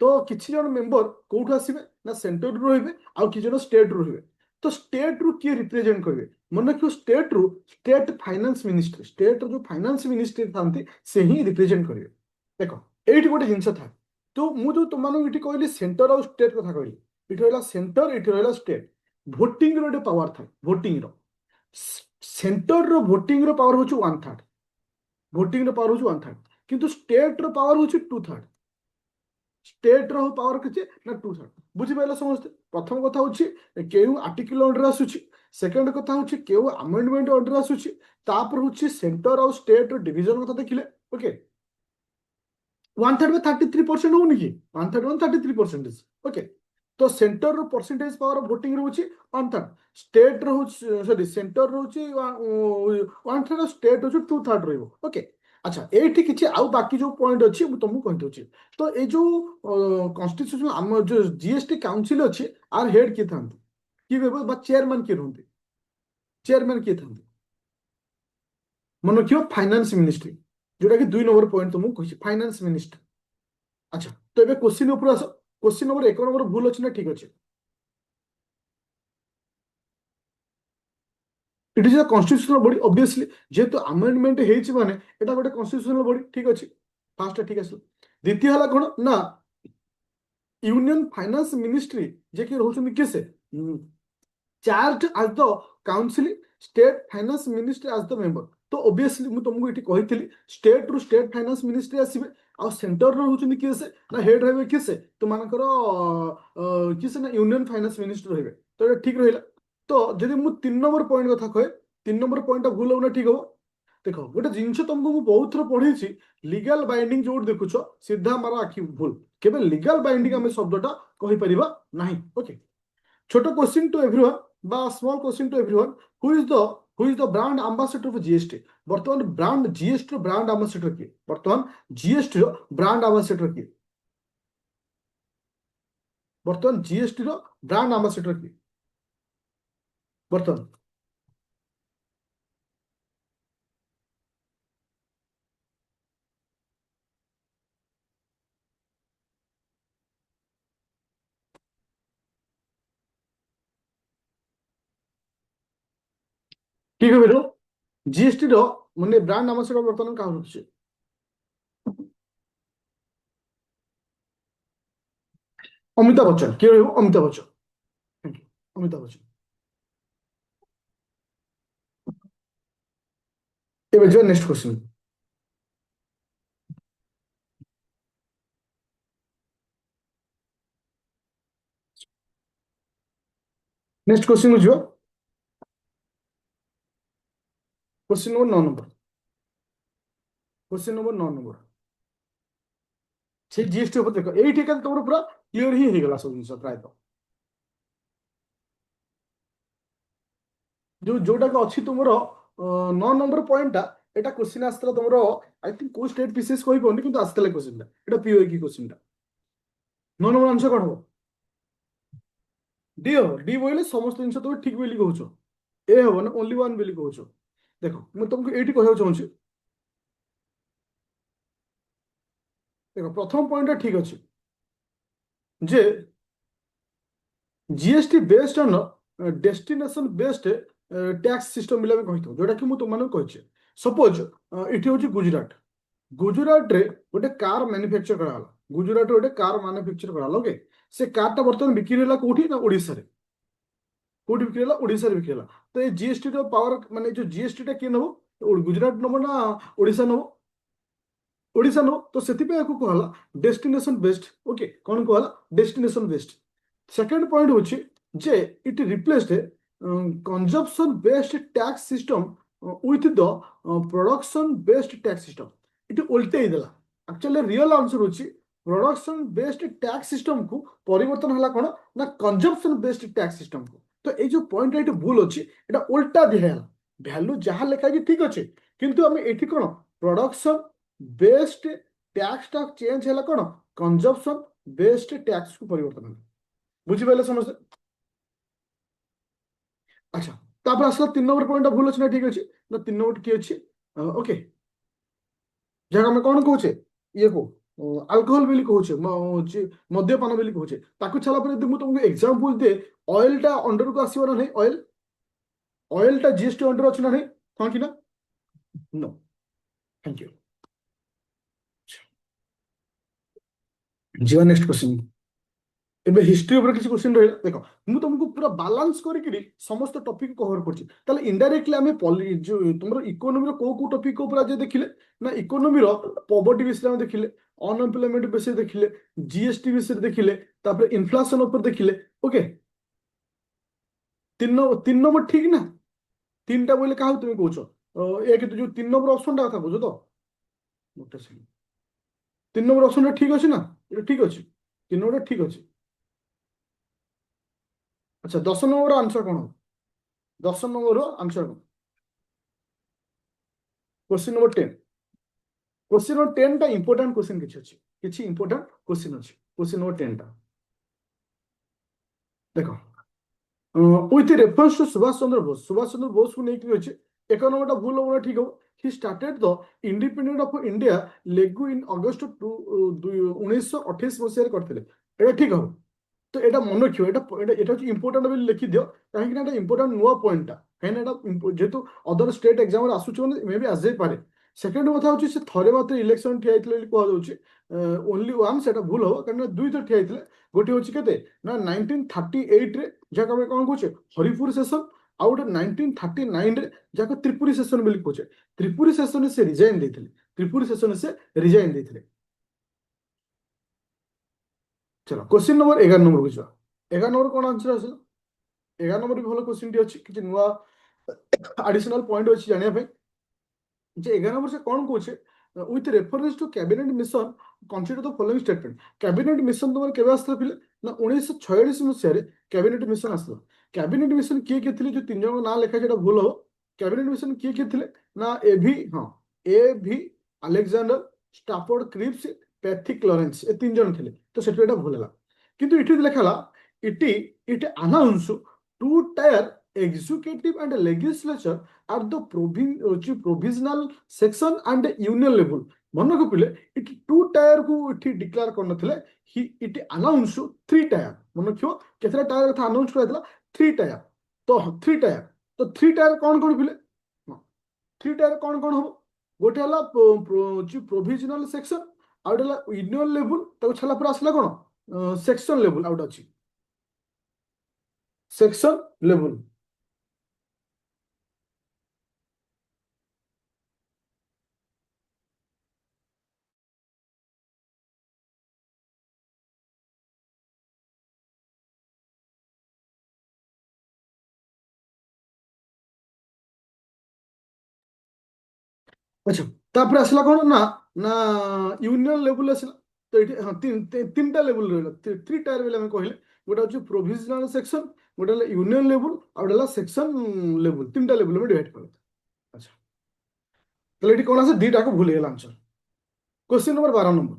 तो किसी जन मेंबर कोठु आसीबे ना सेंटर रु रहिबे आ किछि जन स्टेट रु रहिबे तो स्टेट रु किए रिप्रेजेंट करिवे मन रखियो स्टेट रु स्टेट फाइनेंस मिनिस्ट्री स्टेट जो फाइनेंस मिनिस्ट्री थांती से ही रिप्रेजेंट करिवे देखो एठी गोटे जिंस था तो मु जो तुमानो इठी कहली सेंटर और स्टेट कथा कहली इठी रहला सेंटर इठी रहला स्टेट भोटिंग रो एक पावर था भोटिंग रो सेंटर रो भोटिंग रो पावर होछु 1/3 भोटिंग रो पावर होछु 1/3 किंतु स्टेट रो पावर होछु 2/3 स्टेट रो पावर किछि ना 2/3 बुझि पाइला समस्त प्रथम कथा होछि केउ आर्टिकल अंडर आसुछि सेकंड कथा होछि केउ अमेंडमेंट अंडर आसुछि तापर होछि सेंटर और स्टेट डिवीजन कथा देखिले ओके 1/3 में 33% होनी कि 1/3 में 33% ओके तो सेंटर रो परसेंटेज पावर ऑफ वोटिंग रहउछि 1/3 स्टेट रो सॉरी सेंटर रहउछि 1/3 स्टेट होछि 2/3 रहइबो ओके अच्छा एठी किछि आउ बाकी जो पॉइंट अछि मु तुमको कहि दउछि तो ए जो कॉन्स्टिट्यूशन हम जो जीएसटी काउंसिल अछि आर हेड के थांती कि कहबो बा चेयरमैन के रहंती चेयरमैन के थांती मन रखियो फाइनेंस मिनिस्ट्री जोटा कि 2 नंबर पॉइंट तुमको कहि फाइनेंस मिनिस्टर अच्छा तो एबे क्वेश्चन ऊपर आसो क्वेश्चन नंबर 1 नंबर भूल अछि ना ठीक अछि it is a constitutional body obviously जेहेतु अमेंडमेंट हेछि माने एटा गोटे कॉन्स्टिट्यूशनल बॉडी ठीक अछि फास्ट ठीक आसलो द्वितीय हला कोन ना यूनियन फाइनेंस मिनिस्ट्री जे कि रहउछन के से charge as the council state finance ministry as the member तो ऑब्वियसली मु तुमको इठी कहितली स्टेट रु स्टेट फाइनेंस मिनिस्ट्री आसीबे आ सेंटर रो रहउछन के से ना हेड रहबे के से तो मानकर कि से ना यूनियन फाइनेंस मिनिस्ट्री रहबे तो ठीक रहिला तो यदि मु 3 नंबर पॉइंट कथा कहे तीन नंबर पॉइंट भूल हो ना ठीक हो देख गोटे जिन तुमको मुझे बहुत थर पढ़ी लीगल बाइंडिंग जो देखुच सीधा मार आखि भूल केवल लीगल बाइंडिंग आम शब्दटा कहीपर ना ओके छोट क्वेश्चन टू एवरीवन बा small question to everyone who is the brand ambassador of GST वर्तमान ब्रांड जीएसटी ब्रांड एम्बेसडर किए वर्तमान जीएसटी ब्रांड एम्बेसडर किए वर्तमान जीएसटी ब्रांड एम्बेसडर किए वर्तमान ठीक है बेटो जीएसटी माने ब्रांड एम्बेसडर वर्तमान क्या होचे अमिताभ बच्चन किए रहइबो अमिताभ बच्चन थैंक यू अमिताभ बच्चन एबे जो नेक्स्ट क्वेश्चन नेक्स्ट क्वेश्चन बुझियो question number 9 number question number 9 number से जीएसटी ऊपर देखो एई ठीक है तुमरो पूरा क्लियर ही गला सब जिंस प्राय तो जो जोटा को अच्छी तुमरो 9 number point Etah question आस्तला तुमरो I think को स्टेट पीसीएस कोई कोनी किंतु आस्तला क्वेश्चन एटा पीओ की क्वेश्चन 9 नंबर आंसर कोन हो डी हो डी बोइले समस्त जिंस तुम ठीक बोली कहउछो ए हो ना ओनली वन बोली कहउछो देखो मैं तुमको एटी कहउ चाहूछी देखो प्रथम पॉइंट ठीक अछि जे GST based on destination based tax system bill में कही जोटा कि तुमको कही सपोज इटी हूँ गुजरात गुजरात रे गोटे कार मैन्युफैक्चर कराला गुजरात रे गोटे कार मैन्युफैक्चर कराला ओके से कार टा बर्तमान बिक्री होला कोठी ना ओडिसा रे कोठी बिक्री होला ओडिसा रे बिक्री होला तो ये जीएसटी रो पावर माने जो जीएसटी टा के नबो गुजरात नबो ना ओडिसा नबो ओडिशा नो तो सेतिपे याकू कहला डेस्टिनेशन बेस्ड ओके कौन कहला डेस्टिनेशन बेस्ड सेकंड पॉइंट होची जे it replaced consumption based tax system with the production based tax system it उल्टे देला एक्चुअली रियल आंसर होची प्रोडक्शन बेस्ड टैक्स सिस्टम को परिवर्तन होला कोन ना कंजप्शन बेस्ड टैक्स सिस्टम को तो ए जो पॉइंट एट भूल अछि एटा उल्टा दिहेला वैल्यू जहां लिखा जी ठीक अछि किंतु हम एठी कोन प्रोडक्शन बेस्ड टैक्स टा चेंज है कौन कंजप्शन बेस्ड टैक्स को परिवर्तन है बुझिपारे समझते अच्छा तापर आसला 3 नंबर पॉइंट भूल अछि ना ठीक अछि ना 3 नंबर की अछि ओके जगह में कौन कहूचे ये को अल्कोहल बोली कहूचे मद्यपान बोली कहूचे ताकू छला पर यदि मु तुमको एग्जांपल दे ऑयल टा अंडर को आसीबो ना नहीं ऑयल ऑयल टा जीएसटी अंडर अछि ना नहीं हां कि ना नो थैंक यू जीवा नेक्स्ट क्वेश्चन एबे हिस्ट्री ऊपर किसी क्वेश्चन रहिला देखो मु तुमको पूरा बैलेंस करिकरी समस्त टॉपिक कवर करछि ताले इनडायरेक्टली हमें जो तुमरो इकोनॉमी रो को टॉपिक ऊपर आज देखिले ना इकोनॉमी रो पॉवर्टी विषय में देखिले अनएम्प्लॉयमेंट विषय देखिले जीएसटी विषय देखिले तापर इन्फ्लेशन ऊपर देखिले ओके तीन नंबर ठीक ना तीनटा बोले काहू तुम कहूछ एक तो जो 3 नंबर ऑप्शन टा कथा कहूछ तो गोटे सेकंड 3 नंबर ऑप्शन टा ठीक अछि ना ये ठीक अछि 3 नंबर ठीक अछि अच्छा 10 नंबर आंसर कौन हो 10 नंबर आंसर कौन क्वेश्चन नंबर 10 क्वेश्चन नंबर 10 टा इंपोर्टेंट क्वेश्चन किछि इंपोर्टेंट क्वेश्चन अछि क्वेश्चन नंबर 10 टा देखो with reference to Subhash Chandra Bose को लेकर अच्छे एक नंबर भूल हो ठीक हो ही started the independent of India league in August 1928 मसीह करते ठीक हो तो এটা মনে রাখিও এটা হচ্ছে ইম্পর্টান্ট বলে লিখি দিও কাহিଁକି ନା এটা ইম্পর্টান্ট নূଆ পয়েন্টটা কাହିଁକି না এটা যেহেতু অদর স্টেট এক্সাম রে আসুଛି মানে মে বি আসଯାଇ ପାରେ সেকেন্ড কথা হচ্ছে সে থরে মাত্র ইলেকশন ঠিয়া ହେଇଥିଲେ ବୋଲି କୁହାଯାଉଛି ଓନ୍ଲି ୱାନ୍ ସେଟା ଭୁଲ ହବ କାହିଁକି ନା ଦୁଇଥର ଠିଆ ହେଇଥିଲେ ଗୋଟିଏ ହଉଛି କେତେ ନା 1938 ରେ ଯାହାକୁ ଆମେ କଣ କହୁଛେ ହରିପୁର ସେସନ ଆଉ ଗୋଟେ 1939 ରେ ଯାହାକୁ ତ୍ରିପୁରୀ ସେସନ ବୋଲି କହୁଛେ ତ୍ରିପୁରୀ ସେସନରେ ସେ ରିଜାଇନ ଦେଇଥିଲେ ତ୍ରିପୁରୀ ସେସନରେ ସେ ରିଜାଇନ ଦେଇଥିଲେ चलो क्वेश्चन नंबर 11 नंबर को 11 नंबर कौन आंसर आस 11 नंबर भी भल क्वेश्चन टी अच्छी किसी नुआ ଆଡିସନାଲ ପଏଣ୍ଟ ଅଛି ଜାଣିବା ପାଇଁ যে 11 ବର୍ଷ କ'ଣ କହୁଛେ with reference to cabinet mission consider the following statement cabinet mission তোমার কেবে আসଥିଲା ପିଲେ ନା 1946 ମସିହାରେ କ୍ୟାବିନେଟ ମିଶନ ଆସିଥିଲା କ୍ୟାବିନେଟ ମିଶନ କିଏ କିଏ ଥିଲେ ଯୋଉ ତିନି ଜଣଙ୍କ ନାଁ ଲେଖା ସେଟା ଭୁଲ ହବ କ୍ୟାବିନେଟ ମିଶନ କିଏ କିଏ ଥିଲେ ନା ଏ ଭି ଆଲେକ୍ସାଣ୍ଡର ଷ୍ଟାଫୋର୍ଡ କ୍ରିପ୍ସ ପ୍ୟାଥିକ୍ ଲରେନ୍ସ ଏ ତିନି ଜଣ ଥିଲେ ତ ସେଠି ଏଟା ଭୁଲ ହେଲା କିନ୍ତୁ ଏଠି ଲେଖା ହେଲା it it announce to tier executive and legislature at the provisional section and union level ମନେ ରଖିଲେ ଏଠି ଟୁ ଟାୟାର କୁ ଏଠି ଡିକ୍ଲେୟାର କରିନଥିଲେ ଇଟ୍ ଆନାଉନ୍ସ ଥ୍ରୀ ଟାୟାର ମନେ ରଖିବ କେତେଟା ଟାୟାର କଥା ଆନାଉନ୍ସ କରାଯାଇଥିଲା ଥ୍ରୀ ଟାୟାର ତ ଥ୍ରୀ ଟାୟାର କ'ଣ କ'ଣ ପିଲେ ଥ୍ରୀ ଟାୟାର କ'ଣ କ'ଣ ହବ ଗୋଟେ ହେଲା ପ୍ରୋଭିଜନାଲ ସେକ୍ସନ ଆଉ ଗୋଟେ ହେଲା ୟୁନିୟନ ଲେଭୁଲ ତାକୁ ଛାଡ଼ିଲା ପରେ ଆସିଲା କ'ଣ ସେକ୍ସନ ଲେଭୁଲ ଆଉ ଗୋଟେ ଅଛି ସେକ୍ସନ ଲେଭୁଲ ଆଚ୍ଛା ତାପରେ ଆସିଲା କ'ଣ ନା ନା ୟୁନିୟନ ଲେଭୁଲ ଆସିଲା ତ ଏଠି ହଁ ତିନିଟା ଲେଭୁଲ ରହିଲା ଥ୍ରୀ ଟାୟାର ବୋଲି ଆମେ କହିଲେ ଗୋଟେ ହଉଛି ପ୍ରୋଭିଜନାଲ ସେକ୍ସନ ଗୋଟେ ହେଲା ୟୁନିୟନ ଲେଭୁଲ ଆଉ ଗୋଟେ ହେଲା ସେକ୍ସନ ଲେଭୁଲ ତିନିଟା ଲେଭୁଲ ଆମେ ଡିଭାଇଡ କଲେ ଆଚ୍ଛା ତାହେଲେ ଏଠି କ'ଣ আছে ଦିଟାକୁ ଭୁଲ ହେଇଗଲା answer question number 12 number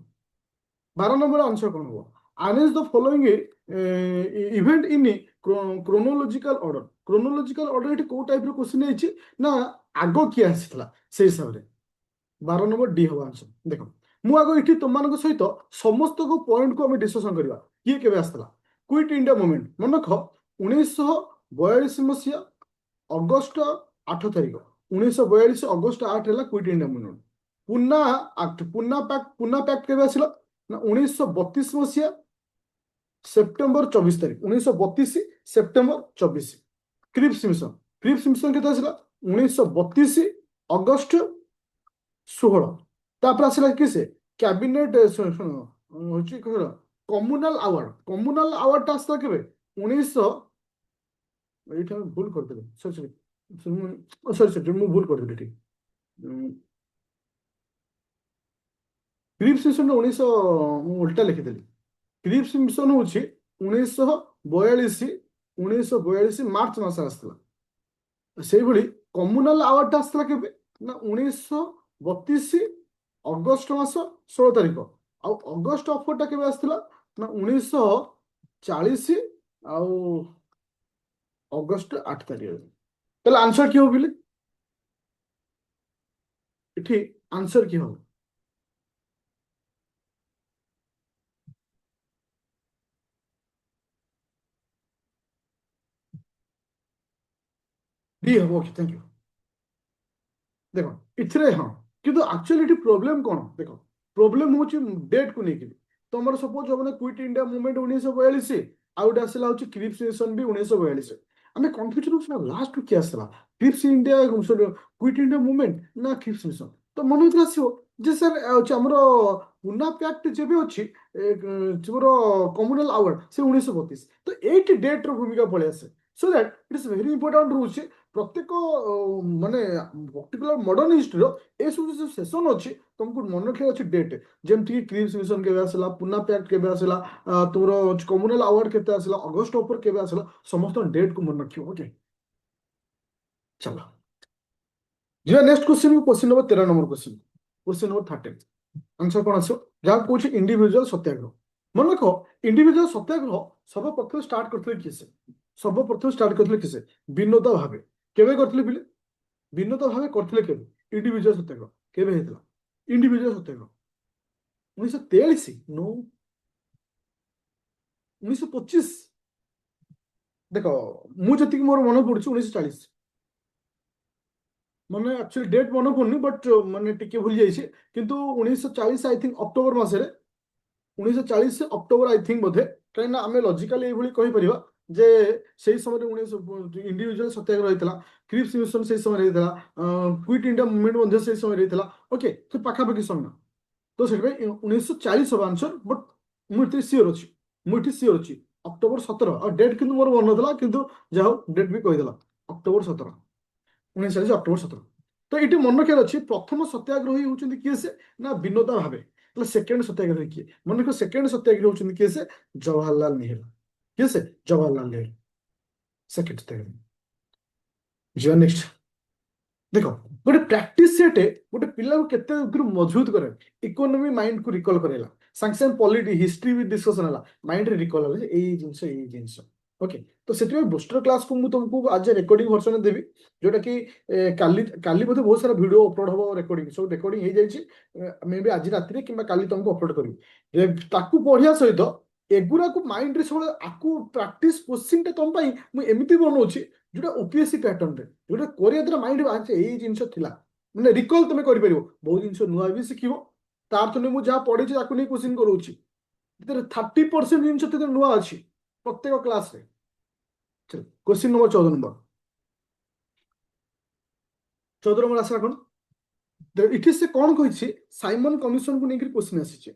12 number answer कौन होगा arrange the following event in chronological order chronological order eighty को टाइप रो क्वेश्चन है ना आगो किए आसीथला से हिसाब रे 12 नंबर डी होगा आंसर देखो मु आगो इठी तुमମାନଙ୍କ सहित समस्त को पॉइंट को हम डिस्कशन करबा किए केबे आस्तला क्विट इंडिया मूवमेंट मन रख 1942 मसिया अगस्त 8 तारिख 1942 अगस्त 8 ହେଲା क्विट इंडिया मूवमेंट पुना एक्ट पुना पैक्ट केबे आसिला ना 1932 मसिया सेप्टेम्बर 24 तारिख 1932 सेप्टेम्बर 24 क्रिप्स मिशन केते आसिला 1932 अगस्त 16 तापर आसिला किसे कैबिनेट होची कम्युनाल अवार्ड टा आसिला केबे 1900 एठा भूल करदेले सॉरी मु भूल करदेले ठीक क्रिप्स मिशन 1900 उल्टा लिखिदेली क्रिप्स मिशन हूँ 1942 मार्च मास आसला से कम्युनाल अवार्ड आसला केबे ना 1932 अगस्त मास 16 तारिख आउ अगस्त ऑफर टा केबे आसला ना 1940 आउ अगस्त 8 तारिख ताहले आंसर की हो बिले इठी आंसर की हो डी हो ओके थैंक यू देखो इथरे हाँ किंतु एक्चुअली एटी प्रॉब्लम कोन देखो प्रॉब्लम होची डेट को लेके तमर सपोज जो क्विट इंडिया मूवमेंट 1942 आ गोटे आसला होची क्रिप्स मिशन भी 1942 आमे कंफ्यूजन होसला लास्ट क्या आसला Cripps India quit India movement ना क्रिप्स मिशन तो मन होत आसीओ जे सर हमरो पुना पैक्ट जेबे अछि हमरो कम्युनल अवार्ड से 1932 तो 8 डेट रो भूमिका पळे आसे so that it is very important रूच प्रत्येक माने पर्टिकुलर मॉडर्न हिस्ट्री ए सब जो सेशन अच्छी तुमको मन रखा अच्छे डेट जमती क्रिप्स मिशन केबे आसला पुना पैक्ट केबे आसला तुमर कम्युनल अवार्ड केते आसला अगस्त ऑफर केबे आसला समस्त डेट को मन रखियो ओके चलो जी next question number 13 number question number 13 answer कौन आसो जहाँ कौन इंडिविजुअल सत्याग्रह मन रख इंडिविजुअल सत्याग्रह सर्वप्रथम स्टार्ट करते किसे सर्वप्रथम स्टार्ट करते किसे विनोदा भावे केबे करथिले बिले विनोदा भावे करथिले केबे इंडिविजुअल सत्याग्रह केबे हेतला इंडिविजुअल सत्याग्रह 1943 नो 1925 देखो मु जति मोर मन पड़ुछि 1940 माने एक्चुअली डेट मन पड़नी बट माने टिके भूल जाइछे किंतु 1940 आई थिंक अक्टोबर मासरे 1940 से अक्टोबर आई थिंक बोधे कहीं आम लॉजिकली ये कही परिबा जे से समय 19 इंडिविजुअल सत्याग्रह होता क्रिप्स मिशन से समय क्विट इंडिया मूवमेंट से समय रही ओके तो पाखापाखि समय तो से 1940 हम आंसर बट मुझे सियोर अच्छी मुझे सियोर अच्छी अक्टोबर 17 और डेट किंतु मोर मन था किंतु जाओ डेट भी कहीदेला अक्टोबर 17 1940 ଅକ୍ଟୋବର 17। ତ ଏଠି ମନେ ରଖିବାର ଅଛି ପ୍ରଥମ ସତ୍ୟାଗ୍ରହୀ ହଉଛନ୍ତି କିଏ ସେ ନା ବିନୋଦା ଭାବେ। ତାହେଲେ ସେକେଣ୍ଡ ସତ୍ୟାଗ୍ରହୀ କିଏ ମନେ ରଖ ସେକେଣ୍ଡ ସତ୍ୟାଗ୍ରହୀ ହଉଛନ୍ତି କିଏ ସେ ଜବାହରଲାଲ ନେହେରୁ। କିଏ ସେ ଜବାହରଲାଲ ନେହେରୁ ସେକେଣ୍ଡ ସତ୍ୟାଗ୍ରହୀ। ଯିବା ନେକ୍ସଟ ଦେଖ ଗୋଟେ ପ୍ରାକ୍ଟିସ ସେଟ ଗୋଟେ ପିଲାକୁ କେତେ ମଜବୁତ କରେ ଇକୋନୋମି ମାଇଣ୍ଡ କୁ ରିକଲ କରେଇଲା ସାଙ୍ଗେ ସାଙ୍ଗେ ପଲିଟି ହିଷ୍ଟ୍ରି ବି ଡିସ୍କସନ ହେଲା ମାଇଣ୍ଡରେ ରିକଲ ହେଲା ଯେ ଏଇ ଜିନିଷ ଓକେ। ତ ସେଥିପାଇଁ ବୁଷ୍ଟର କ୍ଲାସକୁ ମୁଁ ତୁମକୁ ଆଜି ରେକର୍ଡିଂ ଭର୍ସନ ଦେବି ଯୋଉଟା କି କାଲି କାଲି ବୋଧେ ବହୁତ ସାରା ଭିଡ଼ିଓ ଅପଲୋଡ ହବ ରେକର୍ଡିଂ ସବୁ ରେକର୍ଡିଂ ହେଇଯାଇଛି ମେ ବି ଆଜି ରାତିରେ କିମ୍ବା କାଲି ତମକୁ ଅପଲୋଡ କରିବି ତାକୁ ପଢିବା ସହିତ ଏଗୁଡାକୁ ମାଇଣ୍ଡରେ ସବୁବେଳେ ଆକୁ ପ୍ରାକ୍ଟିସ କୋଶ୍ଚିନ୍ଟା ତମ ପାଇଁ ମୁଁ ଏମିତି ବନଉଛି ଯୋଉଟା ଓପିଏସସି ପ୍ୟାଟର୍ନରେ ଯୋଉଟା କରିବା ଦ୍ୱାରା ମାଇଣ୍ଡ ବାହାରିଛି ଏଇ ଜିନିଷ ଥିଲା ମାନେ ରିକଲ ତମେ କରିପାରିବ ବହୁତ ଜିନିଷ ନୂଆ ବି ଶିଖିବ ତାର ତ ମୁଁ ଯାହା ପଢିଛି ତାକୁ ନେଇ କୋଶ୍ଚିନ୍ କରୁଛି ସେଥିରେ 30% ଜିନିଷ ସେଥିରେ ନୂଆ ଅଛି ପ୍ରତ୍ୟେକ କ୍ଲାସରେ। क्वेश्चन नंबर 14 नंबर ଆସିଲା କଣ ଏଠି ସେ କଣ କହିଛି ସାଇମନ କମିଶନ କୁ ନେଇକି क्वेश्चन ଆସିଛି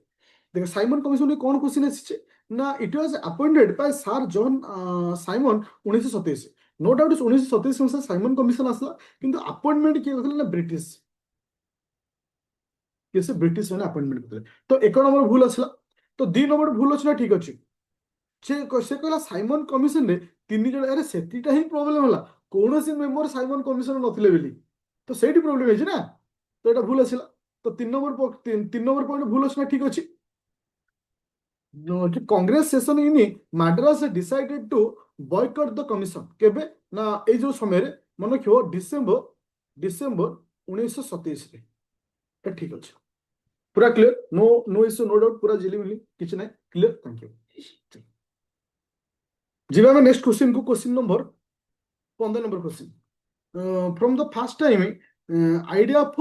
ଦେଖ ସାଇମନ କମିଶନ କଣ क्वेश्चन ଆସିଛି ନା it was appointed by sir John Simon 1927 no doubt 1927 ମସିହା ସାଇମନ କମିଶନ ଆସିଲା କିନ୍ତୁ ଆପଏଣ୍ଟମେଣ୍ଟ କିଏ କରିଥିଲେ ନା ବ୍ରିଟିଶ କିଏ ସେ ବ୍ରିଟିଶ ମାନେ ଆପଏଣ୍ଟମେଣ୍ଟ କରିଥିଲେ ତ 1 ନମ୍ବର ଭୁଲ ଆସିଲା ତ 2 ନମ୍ବର ଭୁଲ ଅଛି ନା ଠିକ ଅଛି ସେ କହିଲା ସାଇମନ କମିଶନରେ 3 ଜଣ ଆରେ ସେତିଟା ହିଁ ପ୍ରୋବ୍ଲେମ ହେଲା କୌଣସି ମେମ୍ବର ସାଇମନ କମିଶନ ନଥିଲେ ବୋଲି ତ ସେଇଠି ପ୍ରୋବ୍ଲେମ ହେଇଛି ନା ତ ଏଇଟା ଭୁଲ ଆସିଲା ତ 3 ନମ୍ବର ପଏଣ୍ଟ ଭୁଲ ଅଛି ନା ଠିକ ଅଛି Congress session in Madras decided to boycott the commission କେବେ ନା ଏଇ ଯୋଉ ସମୟରେ ମନେ ରଖିବ ଡିସେମ୍ବର 1927 ରେ ଠିକ ଅଛି पूरा clear no no issue no doubt पूरा जिलीमिली किसी नहीं क्लियर थैंक यू जी मैं नेक्स्ट क्वेश्चन को question number 15 number question from the first time idea of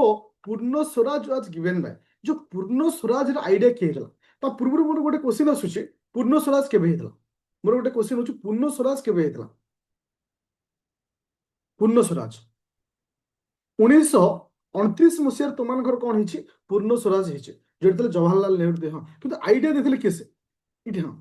Purna Swaraj was given by जो पूर्ण स्वराज ର आइडिया କିଏ ହେଇଥିଲା ତା ପୂର୍ବରୁ ମୋର ଗୋଟେ क्वेश्चन ଆସୁଛି ପୂर्ण स्वराज କେବେ ହେଇଥିଲା ମୋର ଗୋଟେ क्वेश्चन ହେଉଛି ପୂर्ण स्वराज କେବେ ହେଇଥିଲା ପୂर्ण स्वराज 1929 ତୁମମାନଙ୍କର କଣ ହେଇଛି ପୂर्ण स्वराज ହେଇଛି ଯେତେବେଳେ ଜବାହରଲାଲ ନେହେରୁ ହଁ କିନ୍ତୁ ଆଇଡିଆ ଦେଇଥିଲେ କିଏ ସେ ଏଠି ହଁ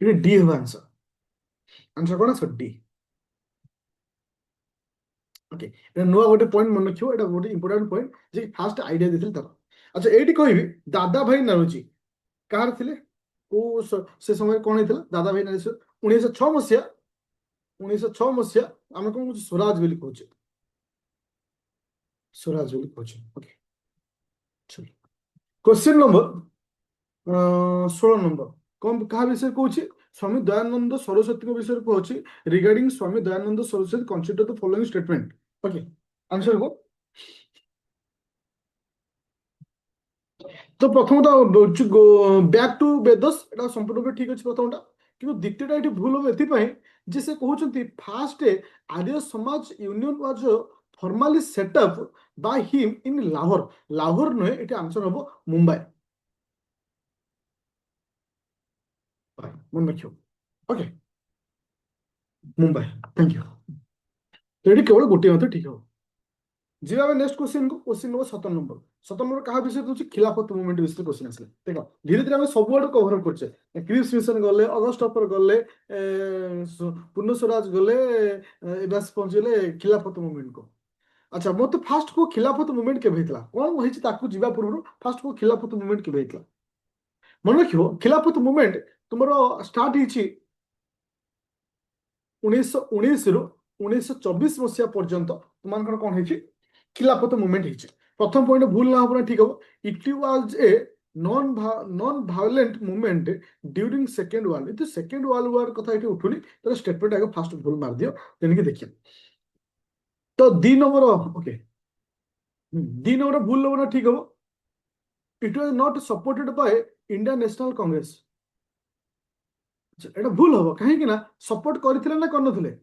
ଏଠି ଡି ହେବ ଆନ୍ସର आंसर कौन है डी ओके এটা ନୂଆ ଗୋଟେ ପଏଣ୍ଟ ମନେ ରଖିବ ଏଟା ଗୋଟେ ଇମ୍ପୋର୍ଟାଣ୍ଟ ପଏଣ୍ଟ ଯେ ଫାଷ୍ଟ ଆଇଡିଆ ଦେଇଥିଲେ ତାର ଆଚ୍ଛା ଏଇଠି କହିବି ଦାଦା ଭାଇ ନାରୋଜି କାହାର ଥିଲେ କୋଉ ସେ ସମୟରେ କଣ ହେଇଥିଲା ଦାଦା ଭାଇ ନାରୋଜି 1906 1906 ଆମେ କଣ କହୁଛୁ ସ୍ୱରାଜ ବୋଲି କହୁଛେ ସ୍ୱରାଜ ବୋଲି କହୁଛେ ଓକେ क्वेश्चन नंबर 16 नंबर कौन कहा विषय कौन स्वामी दयानंद सरस्वती विषय कौन regarding Swami Dayanand Saraswati consider the following statement okay answer को तो प्रथमटा बैक टू बेदस एटा संपूर्ण रूपे ठीक अछि प्रथमटा किंतु द्वितीयटा एठी भूल हो एथिपाई जे से कहउछंती fast Arya Samaj union was formally set up by him in Lahore Lahore नहे एठी आंसर हबो मुंबई मन रखियो ओके मुंबई थैंक यू तो एठी केवल गोटे मत ठीक हो जी आम नेक्स्ट क्वेश्चन को क्वेश्चन नंबर 17 नंबर 17 नंबर क्या विषय दूसरी खिलाफत मूवमेंट विषय क्वेश्चन आसले देख धीरे धीरे आम सब आड़ कभर करछे क्रिप्स मिशन गले अगस्ट अपर गले पूर्ण स्वराज गले एबास पहुंचले खिलाफत मूवमेंट को अच्छा मत फास्ट को खिलाफत मूवमेंट केबे हेतला कोन होइछि ताकू जीवा पूर्व फास्ट को खिलाफत मूवमेंट केबे हेतला मन रखियो खिलाफत मूवमेंट तुमरो स्टार्ट हिछि 1919 रु 1924 मसिया पर्यंत तुमानकर कोन हेछि खिलाफत मूवमेंट ହେଇଛି ପ୍ରଥମ ପଏଣ୍ଟ ଭୁଲ ନା ହବ ନା ଠିକ ହବ it was a non violent movement during second world ଏଠି ସେକେଣ୍ଡ ୱାର୍ଲଡ ୱାର କଥା ଏଠି ଉଠୁନି ତାର ଷ୍ଟେଟମେଣ୍ଟ ଆଗ ଫାଷ୍ଟ ଭୁଲ ମାରି ଦିଅ ତେଣିକି ଦେଖିବା ତ 2 ନମ୍ବର ଓକେ 2 ନମ୍ବର ଭୁଲ ହବ ନା ଠିକ ହବ it was not supported by Indian National Congress ଏଟା ଭୁଲ ହବ କାହିଁକି ନା ସପୋର୍ଟ କରିଥିଲେ ନା କରିନଥିଲେ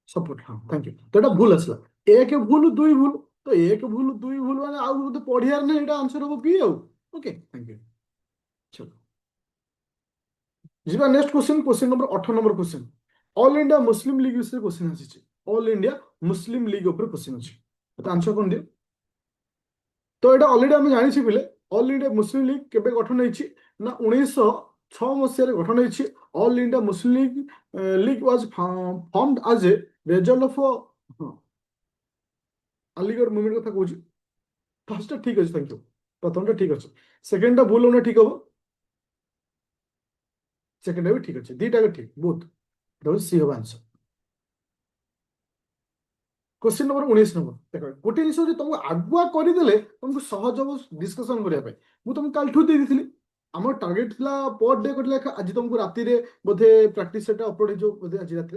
सपोर्ट हाँ थैंक यू तो এটা ভুল আসলা এক ভুল দুই ভুল তো এক ভুল দুই ভুল মানে আউ যদি পড়িয়ার না এটা आंसर হবো বি আউ ओके थैंक यू चलो ଯିବା next question question number 18 number question All India Muslim League विषय क्वेश्चन आसी ऑल इंडिया मुस्लिम लीग ऊपर क्वेश्चन अच्छी तो आंसर कौन दियो तो এটা অলরেডি আমি জানিছি পিলে অল ইন্ডিয়া মুসলিম লীগ কেবে গঠন হয়েছি না 1906 মସିହାରେ গঠন হয়েছি all India Muslim League League was formed আজ এ রেজল্ট অফ আলিগড় মুভমেন্ট কথা কହୁଛି ফার্স্টটা ঠিক আছে থ্যাংক ইউ প্রথমটা ঠিক আছে সেকেন্ডটা ভুল হলে ঠিক হবো সেকেন্ডটা ବି ঠিক ଅଛି ଦିଟାକ ଠିକ ବୋଥ এটা হচ্ছে সি হবে আনসার क्वेश्चन नंबर 19 नंबर देखो गोटे जिन जो तुमको आगुआ करदे तुमको सहज हम डिस्कसन करने मुझे तुमको कालठू दे दी आम टार्गेट था पर डे कर आज तुमको राति बोधे प्राक्ट सेट अपलोड हो बोधे आज रात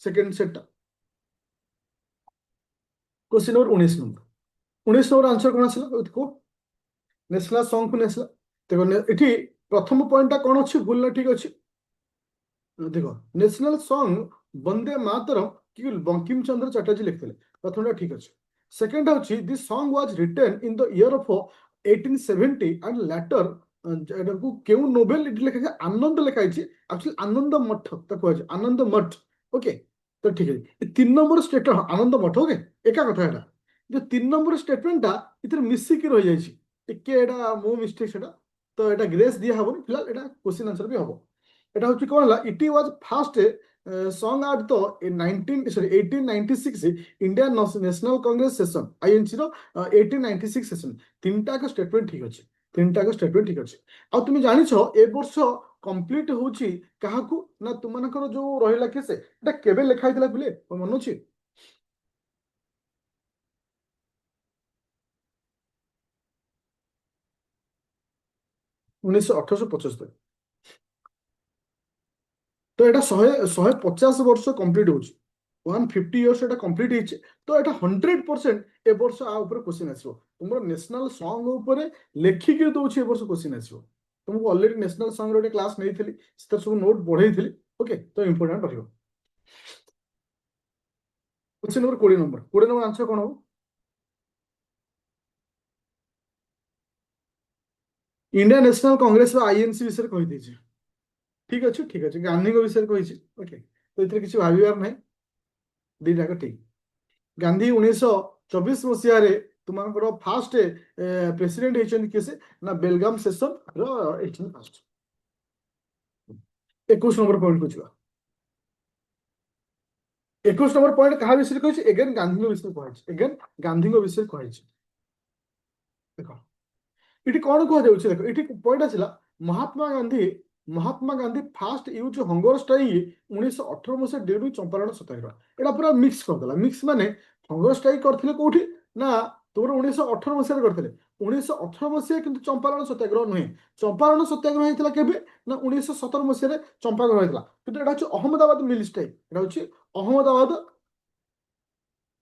सेकेंड सेटा क्वेश्चन नंबर 19 नंबर आंसर कौन आसला को नेशनल सॉन्ग को नेसला देखो ये प्रथम पॉइंटा कौन अच्छी भूल ना ठीक अच्छे देखो नेशनल सॉन्ग वंदे मातरम कि बंकिम चंद्र चटर्जी लिखते प्रथम ठीक अच्छे सेकेंड हूँ this song was written in the year of 1870 and later क्यों नोबेल लिखा आनंद लिखाई एक्चुअली आनंद मठ कह आनंद मठ ओके तो ठीक है 3 नंबर स्टेटमेंट आनंद मठ ओके एका कथा है जो 3 नंबर स्टेटमेंटा इधर मिसिक रही जाए मो मिस्टेक से तो यहाँ ग्रेस दिया हम फिलहाल यहाँ क्वेश्चन आंसर भी हम এটা হচ্ছে কোন হলা ইট ওয়াজ ফার্স্ট সং আট দ 1896 Indian national Congress session INC র 1896 সেশন তিনটাক স্টেটমেন্ট ঠিক আছে তিনটাক স্টেটমেন্ট ঠিক আছে আর তুমি জানিছ এ বর্ষ কমপ্লিট হচ্ছে কাহাকু না তোমানকৰ যে রহিলা কেসে এটা কেবে লেখা হইতলা বলে মনে আছে 1875 तो এটা 150 वर्ष कंप्लीट हो 150 इयर्स এটা कंप्लीट ହେଇଛି तो এটা 100% ए वर्ष आ ऊपर क्वेश्चन आसीबो तुमरो नेशनल सॉन्ग ऊपर लेखि के दोछि ए वर्ष क्वेश्चन आसीबो तुमको ऑलरेडी नेशनल सॉन्ग रे क्लास नै थिली स्तर सब नोट पढै थिली ओके तो इंपोर्टेंट रहयो क्वेश्चन नंबर 20 नंबर आंसर कोन हो इंडिया नेशनल कांग्रेस आईएनसी विषय कहि दैछि ठीक अच्छे गांधी विषय कही ओके तो ये किसी भावार ना दीटा ठीक गांधी 1924 मसीह तुम फास्ट प्रेसिडेंट होती किसी ना बेलगाम सेशन फास्ट 21 नंबर पॉइंट को जा 21 नंबर पॉइंट क्या विषय कही एगेन गांधी विषय कही एगेन गांधी विषय कही देख ये कौन कह देख ये पॉइंट आसला Mahatma Gandhi fast uses hunger strike 1918 मसीह ड्यू टू चंपारण सत्याग्रह यहाँ पूरा मिक्स करदेला मिक्स माने हंगर स्ट्राइक करथिले कोठी ना तुम 1918 मसीह करथिले 1918 मसीह किंतु चंपारण सत्याग्रह नुहे चंपारण सत्याग्रह होता केबे ना 1917 मसीह चंपाग्रह होता किंतु एटा होची अहमदाबाद मिल स्ट्राइक एटा होची अहमदाबाद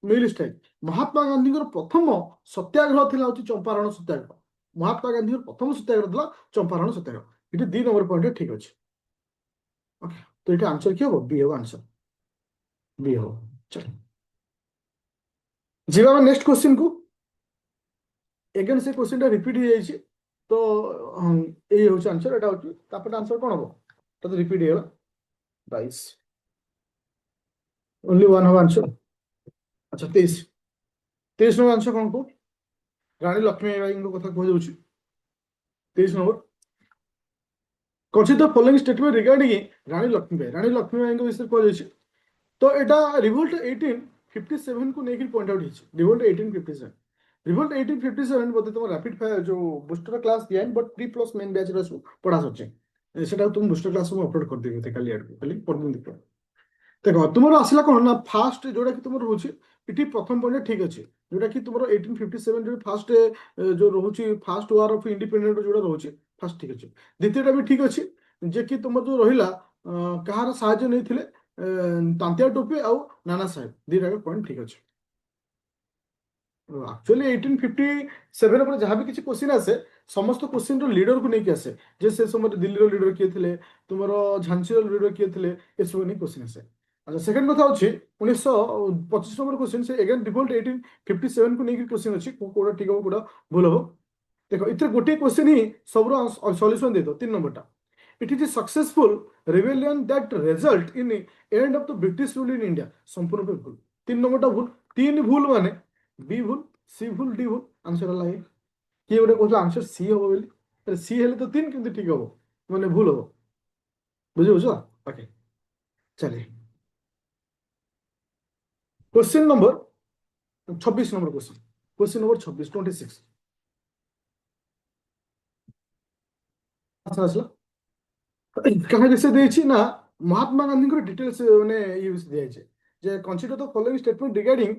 मिल स्ट्राइक महात्मा गांधी प्रथम सत्याग्रह थिला होची चंपारण सत्याग्रह महात्मा गांधी प्रथम सत्याग्रह थिला चंपारण सत्याग्रह ये 2 नंबर पॉइंट ठीक अच्छे ओके तो ये आंसर क्या हो बी हो आंसर बी हो चलो जी नेक्स्ट क्वेश्चन को एगेन से क्वेश्चन रिपीट हो जाए तो यही हूँ आंसर यहाँ हूँ आंसर कौन हम तो रिपीट हो 22 ओनली वन हम आंसर अच्छा 23 नंबर आंसर कौन को रानी लक्ष्मीबाई कथा कह 23 number consider following statement regarding रानी लक्ष्मीबाई विषय कह तो यहाँ रिवोल्ट 1857 को लेकर पॉइंट आउट होती रिवोल्ट 1857 बोलते तुम रैपिड फायर जो बूस्टर क्लास दिया है but pre plus main batch पढ़ा सके सेटा तुम बूस्टर क्लास में अपलोड कर देबे खाली आड खाली पढ़ देखो देखो तुम आसला कौन ना फास्ट जोड़ा कि तुम रोचे ये प्रथम पॉइंट ठीक अच्छे जोटा कि तुम 1857 जो फास्ट जो रोचे फास्ट वार ऑफ इंडिपेंडेंट जोड़ा रोचे फास्ट ठीक अच्छे द्वितीयटा भी ठीक अच्छे जे कि तुम जो रहा कहार साहाଯ୍य नहीं थिले तांतिया टोपी आउ नाना साहेब दीटा पॉइंट ठीक अच्छे एक्चुअली 1857 पर जहाँ भी किसी क्वेश्चन आसे समस्त क्वेश्चन लीडर को नहीं आसे जे से समय दिल्ली लीडर किए थे तुम झांसी लीडर किए थे ये सब नहीं क्वेश्चन आसे अच्छा सेकंड कथा अच्छी 1925 नंबर क्वेश्चन से अगेन रिवोल्ट 1857 को लेकर क्वेश्चन अच्छी कोड़ा ठीक हो कोड़ा भूल हो देखो इतने गोटे क्वेश्चन ही सब सॉल्यूशन दे दो 3 नंबर टा It is a successful rebellion that result in end of the British rule in India. संपूर्ण पे भूल, 3 नंबरটা ভুল, 3 ভুল মানে বি ভুল, সি ভুল, ডি ভুল, আনসার ହେଲା ଏ। କିଏ ଗୋଟେ କହୁଥିଲା ଆନ୍ସର ସି ହବ ବୋଲି, ସି ହେଲେ ତ 3 କେମିତି ଠିକ ହବ, ମାନେ ଭୁଲ ହବ, ବୁଝିପାରୁଛ? ଓକେ, ଚାଲିए question number 26 number question, question number 26, 26 ଆସିଲା। କାହା ବିଷୟ ଦେଇଛି ନା ମହାତ୍ମା ଗାନ୍ଧୀଙ୍କର ଡିଟେଲ୍ସ ମାନେ ଇଏ ବିଷୟ ଦିଆଯାଇଛି ଯେ consider the following statement regarding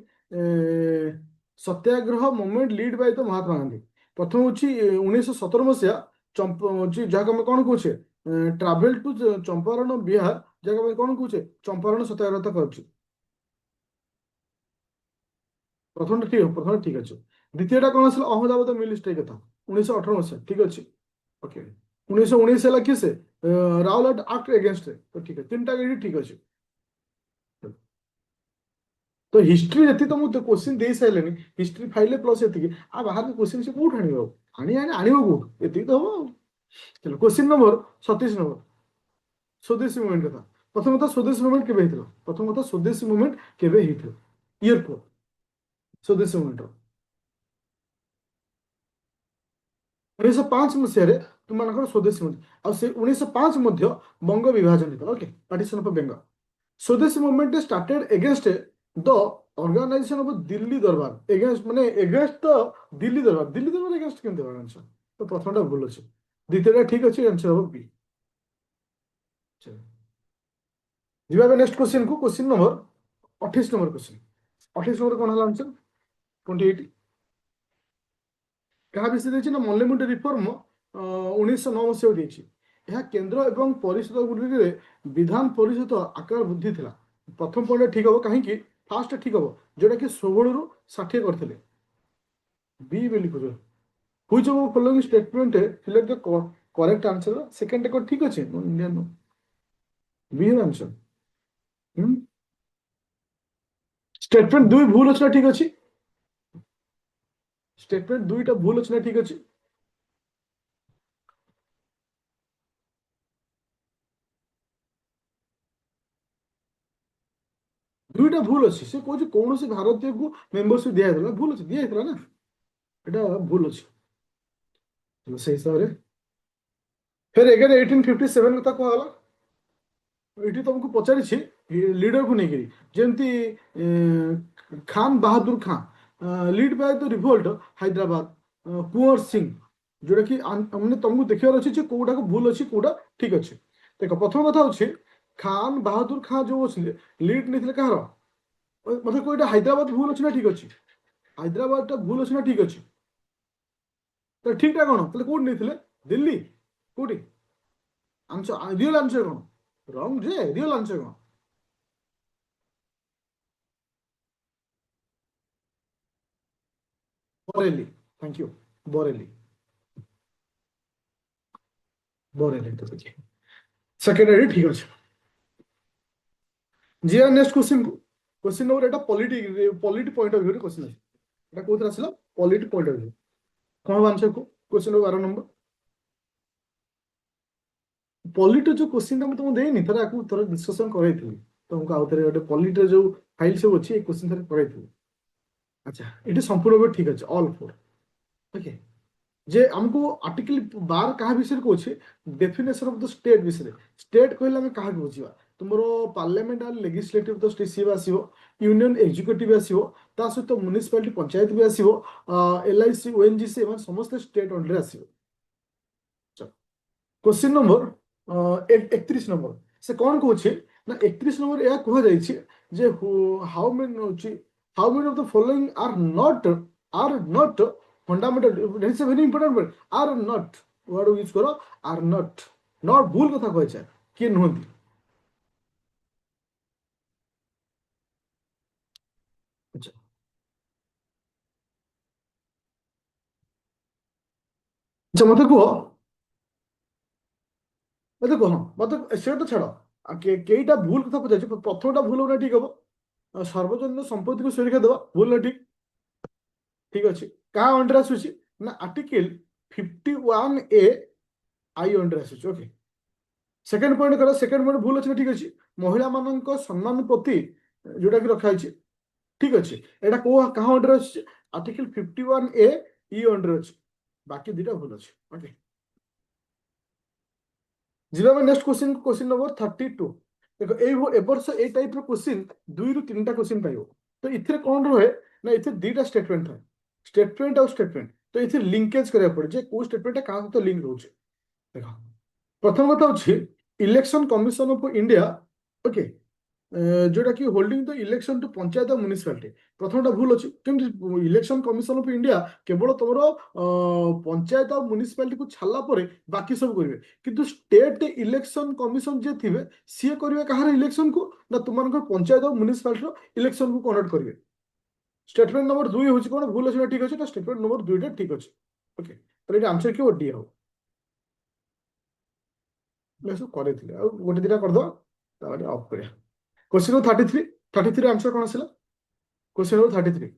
Satyagraha movement led by the Mahatma Gandhi. ପ୍ରଥମ ହଉଛି 1917 ହଉଛି ଯାହାକୁ ଆମେ କଣ କହୁଛେ ଟ୍ରାଭେଲ ଟୁ ଚମ୍ପାରଣ ବିହାର, ଯାହାକୁ ଆମେ କଣ କହୁଛେ ଚମ୍ପାରଣ ସତ୍ୟାଗ୍ରହ କରୁଛି। ପ୍ରଥମଟା ଠିକ ଅଛି। ଦ୍ୱିତୀୟଟା କଣ ଆସିଲା ଅହମ୍ମଦାବାଦ ମିଲ୍ ଷ୍ଟ୍ରାଇକ୍ କଥା 1918 ଠିକ ଅଛି। ओके 1919 ହେଲା କିଏ ସେ ରାଉଲାଟ ଆକ୍ଟ ଏଗେନଷ୍ଟ, ତ ଠିକ ଅଛି, 3ଟା ଠିକ ଅଛି। ତ ହିଷ୍ଟ୍ରି ଯେତିକି ତ ମୁଁ କ୍ୱେଶ୍ଚିନ୍ ଦେଇ ସାରିଲେଣି, ହିଷ୍ଟ୍ରି ଫାଇଲେ ପ୍ଲସ୍ ଏତିକି, ଆଉ ବାହାର କ୍ୱେଶ୍ଚିନ୍ ସେ କୋଉଠୁ ଆଣିବ, ଆଣିବ କୋଉଠୁ, ଏତିକି ତ ହବ ଆଉ। ଚलो क्वेश्चन नंबर 27 नंबर स्वदेशी मूवमेंट କଥା। ପ୍ରଥମ କଥା ସ୍ୱଦେଶୀ ମୁଭମେଣ୍ଟ କେବେ ହେଇଥିଲା, ପ୍ରଥମ କଥା ସ୍ୱଦେଶୀ ମୁଭମେଣ୍ଟ କେବେ ହେଇଥିଲା, ଇୟର କୁହ ସ୍ୱଦେଶୀ ମୁଭମେଣ୍ଟ। 1905 ମସିହାରେ ତୁମମାନଙ୍କର ସ୍ୱଦେଶୀ ମୁଭମେଣ୍ଟ, ଆଉ ସେ 1905 ମଧ୍ୟ ବଙ୍ଗ ବିଭାଜନ ହେଇଥିଲା। Okay, partition of Bengal. Swadeshi movement started against the organisation of Delhi Durbar, against माने against the Delhi Durbar against केमते होगा आंसर, तो प्रथमटा भूल अछि, द्वितीयटा ठीक अछि, आंसर हो बी। जीवा नेक्स्ट क्वेश्चन को, question number 28 number question, 28 number कोन हला आंसर 28 कहा विषय ଦେଇଛି ନା ମଲ୍ଲିମୁଣ୍ଡ ରିଫର୍ମ 1909 ମସିହାରେ ଦେଇଛି। ଏହା କେନ୍ଦ୍ର ଏବଂ ପରିଷଦ ଗୁଡ଼ିକରେ ବିଧାନ ପରିଷଦ ଆକାର ବୃଦ୍ଧି ଥିଲା। ପ୍ରଥମ ପଏଣ୍ଟ ଠିକ ହବ, କାହିଁକି ଫାଷ୍ଟ ଠିକ ହବ ଯୋଉଟା କି 16 ରୁ 60 କରିଥିଲେ, बी ବୋଲି କହିବ। which of the following statement select the correct answer, second टा ठीक अछि इंडियन बी है आंसर। स्टेटमेंट 2 भूल अछि ना ठीक अछि, स्टेटमेंट 2टा भूल अछि ना ठीक अछि, ଦୁଇଟା ଭୁଲ ଅଛି। ସେ କହୁଛି କୌଣସି ଭାରତୀୟକୁ ମେମ୍ବରସିପ ଦିଆଯାଇଥିଲା, ଭୁଲ ଅଛି, ଦିଆଯାଇଥିଲା ନା, ଏଟା ଭୁଲ ଅଛି। ସେଇ ହିସାବରେ ଫେର ଏଗେନ୍ 1857 କଥା କୁହାଗଲା। ଏଠି ତମକୁ ପଚାରିଛି ଲିଡରକୁ ନେଇକିରି, ଯେମିତି ଖାନ ବାହାଦୁର ଖାଁ ଲିଡ୍ ବାଇ ଦ ରିଭୋଲ୍ଟ ହାଇଦ୍ରାବାଦ, କୁंवर ସିଂ, ଯୋଉଟା କି ମାନେ ତମକୁ ଦେଖିବାର ଅଛି ଯେ କୋଉଟାକୁ ଭୁଲ ଅଛି କୋଉଟା ଠିକ ଅଛି। ଦେଖ ପ୍ରଥମ କଥା ହଉଛି ଖାନ ବାହାଦୁର ଖାଁ ଯୋଉ ଅଛି ଲିଡ୍ ନେଇଥିଲେ କାହାର, ମତେ କୋଉଟା ହାଇଦ୍ରାବାଦ ଭୁଲ ଅଛି ନା ଠିକ ଅଛି, ହାଇଦ୍ରାବାଦଟା ଭୁଲ ଅଛି ନା ଠିକ ଅଛି, ତ ଠିକଟା କଣ ତାହେଲେ କୋଉଠି ନେଇଥିଲେ, ଦିଲ୍ଲୀ, କୋଉଠି आंसर रियल आंसर कौन, रॉन्ग जे रियल आंसर कौन, बोरेली, थैंक यू, बोरेली, बोरेली तो देखिए सेकेंडरी ठीक अछि। जी नेक्स्ट क्वेश्चन, क्वेश्चन नंबर एटा पॉलिटी पॉइंट ऑफ व्यू रे क्वेश्चन अछि, एटा कोथरा आसिला पॉलिटी पॉइंट ऑफ व्यू, कोन आंसर को क्वेश्चन नंबर 12 नंबर पॉलिटी जो क्वेश्चन हम तुम देनी थरा आकु थरा डिस्कशन करैथिली, तुमको आउ थरे गोटे पॉलिटी जो फाइल सब अछि ए क्वेश्चन थरे करैथिली। अच्छा एटी संपूर्ण ठीक अछि ऑल फोर। ओके जे हमको आर्टिकल 12 कहा विषय कहूँ डेफिनेशन ऑफ द स्टेट विषय, स्टेट कहले हम कहा बुझा तुमरो पार्लियामेंट आर लेजिस्लेटिव तो स्टेट सी आसीबो, यूनियन एग्जीक्यूटिव आसीबो, ता सहित म्युनिसिपालिटी पंचायत भी आसीबो, एलआईसी ओएनजीसी एवं समस्त स्टेट अंडर आसीबो। क्वेश्चन नंबर 31 नंबर से कौन कहूँ ना 31 नंबर या कह जाइए जे how many of the following are not fundamental, that's a very important word, are not word use करो, आर नॉट, नॉट भूल कथा कह किए नुहति। अच्छा अच्छा मत कह, मत कह मत से तो छाड़ कईटा भूल कथा पचार, प्रथमटा भूल होना ठीक हम, सार्वजनिक संपत्ति को सुरक्षा देवा भूल ना ठीक, ठीक अच्छे क्या अंडर आसूसी ना आर्टिकल 51A आई अंडर आसूसी। ओके সেকেন্ড পয়েন্ট করা, সেকেন্ড পয়েন্ট ভুল ଅଛି ନା ଠିକ ଅଛି? ମହିଳାମାନଙ୍କ ସମ୍ମାନ ପ୍ରତି ଯୋଉଟା କି ରଖା ହେଇଛି ଠିକ ଅଛି, ଏଇଟା କୋଉ କାହା ଅଣ୍ଡରରେ ଅଛି? ଆର୍ଟିକଲ 51A ଇ ଅଣ୍ଡରରେ ଅଛି, ବାକି ଦୁଇଟା ଭୁଲ ଅଛି। ଓକେ, ଯିବା ଆମେ ନେକ୍ସଟ କ୍ୱେଶ୍ଚିନ୍, କ୍ୱେଶ୍ଚିନ୍ ନମ୍ବର 32। ଦେଖ ଏ ବର୍ଷ ଏଇ ଟାଇପର କ୍ୱେଶ୍ଚିନ୍ 2ରୁ 3ଟା କ୍ୱେଶ୍ଚିନ୍ ପାଇବ। ତ ଏଥିରେ କଣ ରହେ ନା ଏଥିରେ ଦିଟା ଷ୍ଟେଟମେଣ୍ଟ ଥାଏ, ଷ୍ଟେଟମେଣ୍ଟ ଆଉ ଷ୍ଟେଟମେଣ୍ଟ। ତ ଏଥିରେ ଲିଙ୍କେଜ କରିବାକୁ ପଡେ ଯେ କୋଉ ଷ୍ଟେଟମେଣ୍ଟଟା କାହା ସହିତ ଲିଙ୍କ ରହୁଛି। ଦେଖ, ପ୍ରଥମ କଥା ହଉଛି election commission of India, okay, ଯୋଉଟା କି ହୋଲ୍ଡିଂ ଦ ଇଲେକ୍ସନ ଟୁ ପଞ୍ଚାୟତ ମ୍ୟୁନିସିପାଲିଟି। ପ୍ରଥମଟା ଭୁଲ ଅଛି, କେମିତି? ଇଲେକ୍ସନ କମିଶନ ଅଫ ଇଣ୍ଡିଆ କେବଳ ତମର ପଞ୍ଚାୟତ ଆଉ ମ୍ୟୁନିସିପାଲିଟିକୁ ଛାଡ଼ିଲା ପରେ ବାକି ସବୁ କରିବେ, କିନ୍ତୁ ଷ୍ଟେଟ ଇଲେକ୍ସନ କମିଶନ ଯିଏ ଥିବେ ସିଏ କରିବେ କାହାର ଇଲେକ୍ସନକୁ? ନା ତୁମମାନଙ୍କର ପଞ୍ଚାୟତ ଆଉ ମ୍ୟୁନିସିପାଲିଟିର ଇଲେକ୍ସନକୁ କଣ୍ଡକ୍ଟ କରିବେ। ଷ୍ଟେଟମେଣ୍ଟ ନମ୍ବର 2 ହଉଛି କଣ? ଭୁଲ ଅଛି ନା ଠିକ ଅଛି? ନା ଷ୍ଟେଟମେଣ୍ଟ ନମ୍ବର 2ଟା ଠିକ ଅଛି। ଓକେ, ତାହେଲେ ଏଠି ଆନ୍ସର କି ଡି ହବ। ସବୁ କରିଥିଲେ ଆଉ ଗୋଟେ ଦିଟା କରିଦବା, ତାପରେ ଅଫ୍ କରିବା। क्वेश्चन नंबर 33, 33 आंसर कौन आसला? Question number 33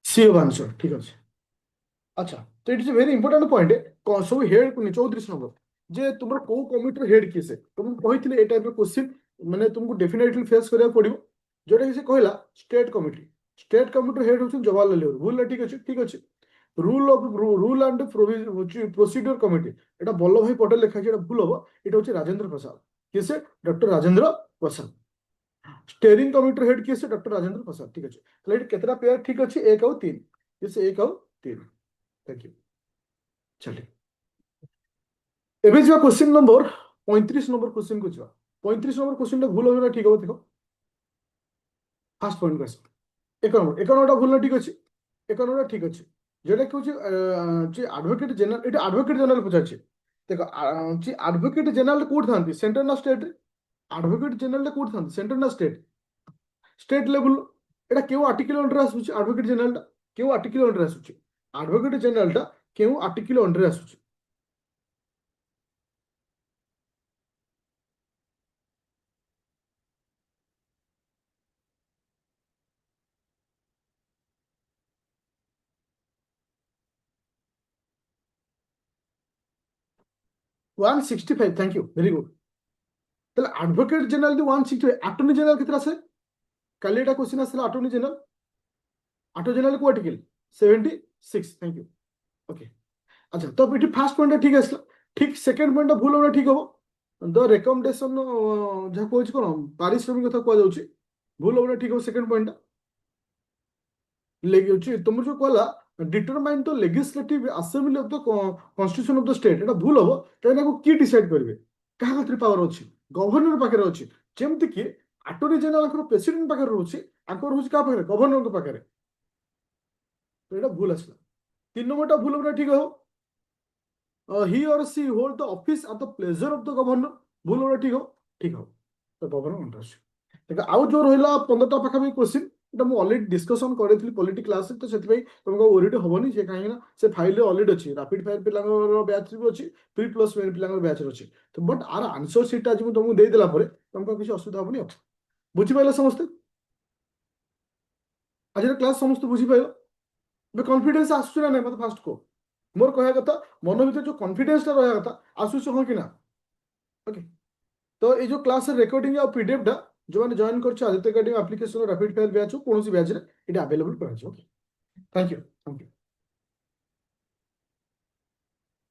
C of answer, ठीक আছে। আচ্ছা, তো it is very important point. ସବୁ হেড 34 নম্বর, যে তোমার কোউ কমিটির হেড কিଏ ସେ ତୁମକୁ କହିଥିଲେ এই টাইপର क्वेश्चन ମାନେ ତୁମକୁ ଡେଫିନେଟଲି ଫେସ୍ କରିବାକୁ ପଡିବ। ଯୋଉଟା କି ସେ କହିଲା ଷ୍ଟେଟ କମିଟି, ଷ୍ଟେଟ କମିଟିର ହେଡ୍ ହଉଛନ୍ତି ଜବାହରଲାଲ ନେହେରୁ। ଭୁଲ ନା ଠିକ ଅଛି? ଠିକ ଅଛି। ରୁଲ ଆଣ୍ଡ ପ୍ରୋସିଡିଓର କମିଟି, এটা বল্লভ ভাই পটেল লেখা আছে, এটা ভুল হবো। এটা হচ্ছে রাজেন্দ্র প্রসাদ। কিଏ ସେ? Doctor Rajendra Prasad. Steering committee head किए से? डॉक्टर राजेंद्र प्रसाद। ठीक अच्छे, तो ये कितना पेयर ठीक अच्छे? 1 और 3, जैसे 1 और 3। Thank you. चलिए एबे जा क्वेश्चन नंबर 35 नंबर क्वेश्चन को जा। 35 नंबर क्वेश्चन भूल हो ठीक हो। देखो फास्ट पॉइंट को आस, एक नंबर भूल ना ठीक अच्छे, एक नंबर ठीक अच्छे। যেটা কি হচ্ছে যে অ্যাডভোকেট জেনারেল, এটা অ্যাডভোকেট জেনারেল পচারছে। দেখো যে অ্যাডভোকেট জেনারেল কোড থাকবে সেন্ট্রাল না স্টেট? অ্যাডভোকেট জেনারেল কোড থাকবে সেন্ট্রাল না স্টেট? State level. এটা কেউ আর্টিকেল অন্ডরে আসুଛି আডভোকেট জেনারেলটা? কেউ আর্টিকেল অন্ডরে আসুଛି আডভোকেট জেনারেলটা? কেউ আর্টিকেল অন্ডরে আসুଛି? 165, থ্যাংক ইউ, ভেরি গুড। তাহলে আডভোকেট জেনারেল 165, আটর্নি জেনারেল কেতে আছে? কালি এটা কোশ্চিন আসলে আটর্নি জেনারেল, আটর্নি জেনারেল কো আর্টিকেল? 76, thank you. ওকে, আচ্ছা, তো এটি ফার্স্ট পয়েন্টটা ঠিক আসলা। ঠিক সেকেন্ড পয়েন্টটা ভুল হলে ঠিক হব। ଦ ରେକମେଣ୍ଡେସନ ଯାହା କହୁଛି କଣ ପାରିଶ୍ରମିକ କଥା କୁହାଯାଉଛି, ଭୁଲ ହବ ନା ଠିକ ହବ? ସେକେଣ୍ଡ ପଏଣ୍ଟଟା ତୁମର ଯୋଉ କହିଲା determine the legislative assembly of the constitution of the state, এটা ভুল হব। କାହିଁକି ନା କିଏ ଡିସାଇଡ୍ କରିବେ? କାହା ପାଖରେ ପାୱାର ଅଛି? ଗଭର୍ଣ୍ଣର ପାଖରେ ଅଛି। ଯେମିତି କି ଆଟର୍ଣ୍ଣି ଜେନେରାଲଙ୍କର ପ୍ରେସିଡେଣ୍ଟ ପାଖରେ ରହୁଛି, ଆଙ୍କର ରହୁଛି କାହା ପାଖରେ? ଗଭର୍ଣ୍ଣରଙ୍କ ପାଖରେ। ତ ଏଇଟା ଭୁଲ ଆସିଲା। 3 ନମ୍ବରଟା ଭୁଲ ହବ ନା ଠିକ ହବ? He or she hold the office at the pleasure of the governor, ଭୁଲ ହବ ନା ଠିକ ହବ? ଠିକ ହବ। ତ ଗଭର୍ଣ୍ଣର ଅଣ୍ଡର ଅଛି। ଦେଖ ଆଉ ଯୋଉ ରହିଲା 15ଟା ପାଖାପାଖି କ୍ୱେଶ୍ଚିନ୍, এটা ମୁଁ ଅଲରେଡି ଡିସ୍କସନ କରିଥିଲି ପଲିଟି କ୍ଲାସରେ, ତ ସେଥିପାଇଁ ତମକୁ ଓରିଟି ହବନି। ସେ କାହିଁକି ନା ସେ ଫାଇଲରେ ଅଲରେଡି ଅଛି, ରାପିଡ ଫାୟାର ପିଲାଙ୍କର ବ୍ୟାଚ୍ ବି ଅଛି, ପ୍ରି ପ୍ଲସ୍ ମେନ୍ ପିଲାଙ୍କର ବ୍ୟାଚ୍ ଅଛି। ତ ବଟ୍ ଆର ଆନ୍ସର ସିଟ୍ ଆଜି ମୁଁ ତମକୁ ଦେଇଦେଲା ପରେ ତମକୁ ଆଉ କିଛି ଅସୁବିଧା ହବନି। ଆଉ ବୁଝିପାରିଲ ସମସ୍ତେ? ଆଜିର କ୍ଲାସ ସମସ୍ତେ ବୁଝିପାରିଲ? ଏବେ କନଫିଡେନ୍ସ ଆସୁଛି ନା ନାହିଁ? ମତେ ଫାଷ୍ଟ କୁହ। ମୋର କହିବା କଥା, ମନ ଭିତରେ ଯୋଉ କନଫିଡେନ୍ସଟା ରହିବା କଥା ଆସୁଛି, ହଁ କି ନା? ଓକେ, তো এই যে ক্লাসের রেকর্ডিং আর পিডিএফটা ଯେଉଁମାନେ ଜଏନ୍ କରିଛ Aditya academy application rapid fire batch କୌଣସି ବ୍ୟାଚ୍ରେ ଏଇଟା ଆଭେଲେବଲ କରାଯିବ। Okay, thank you.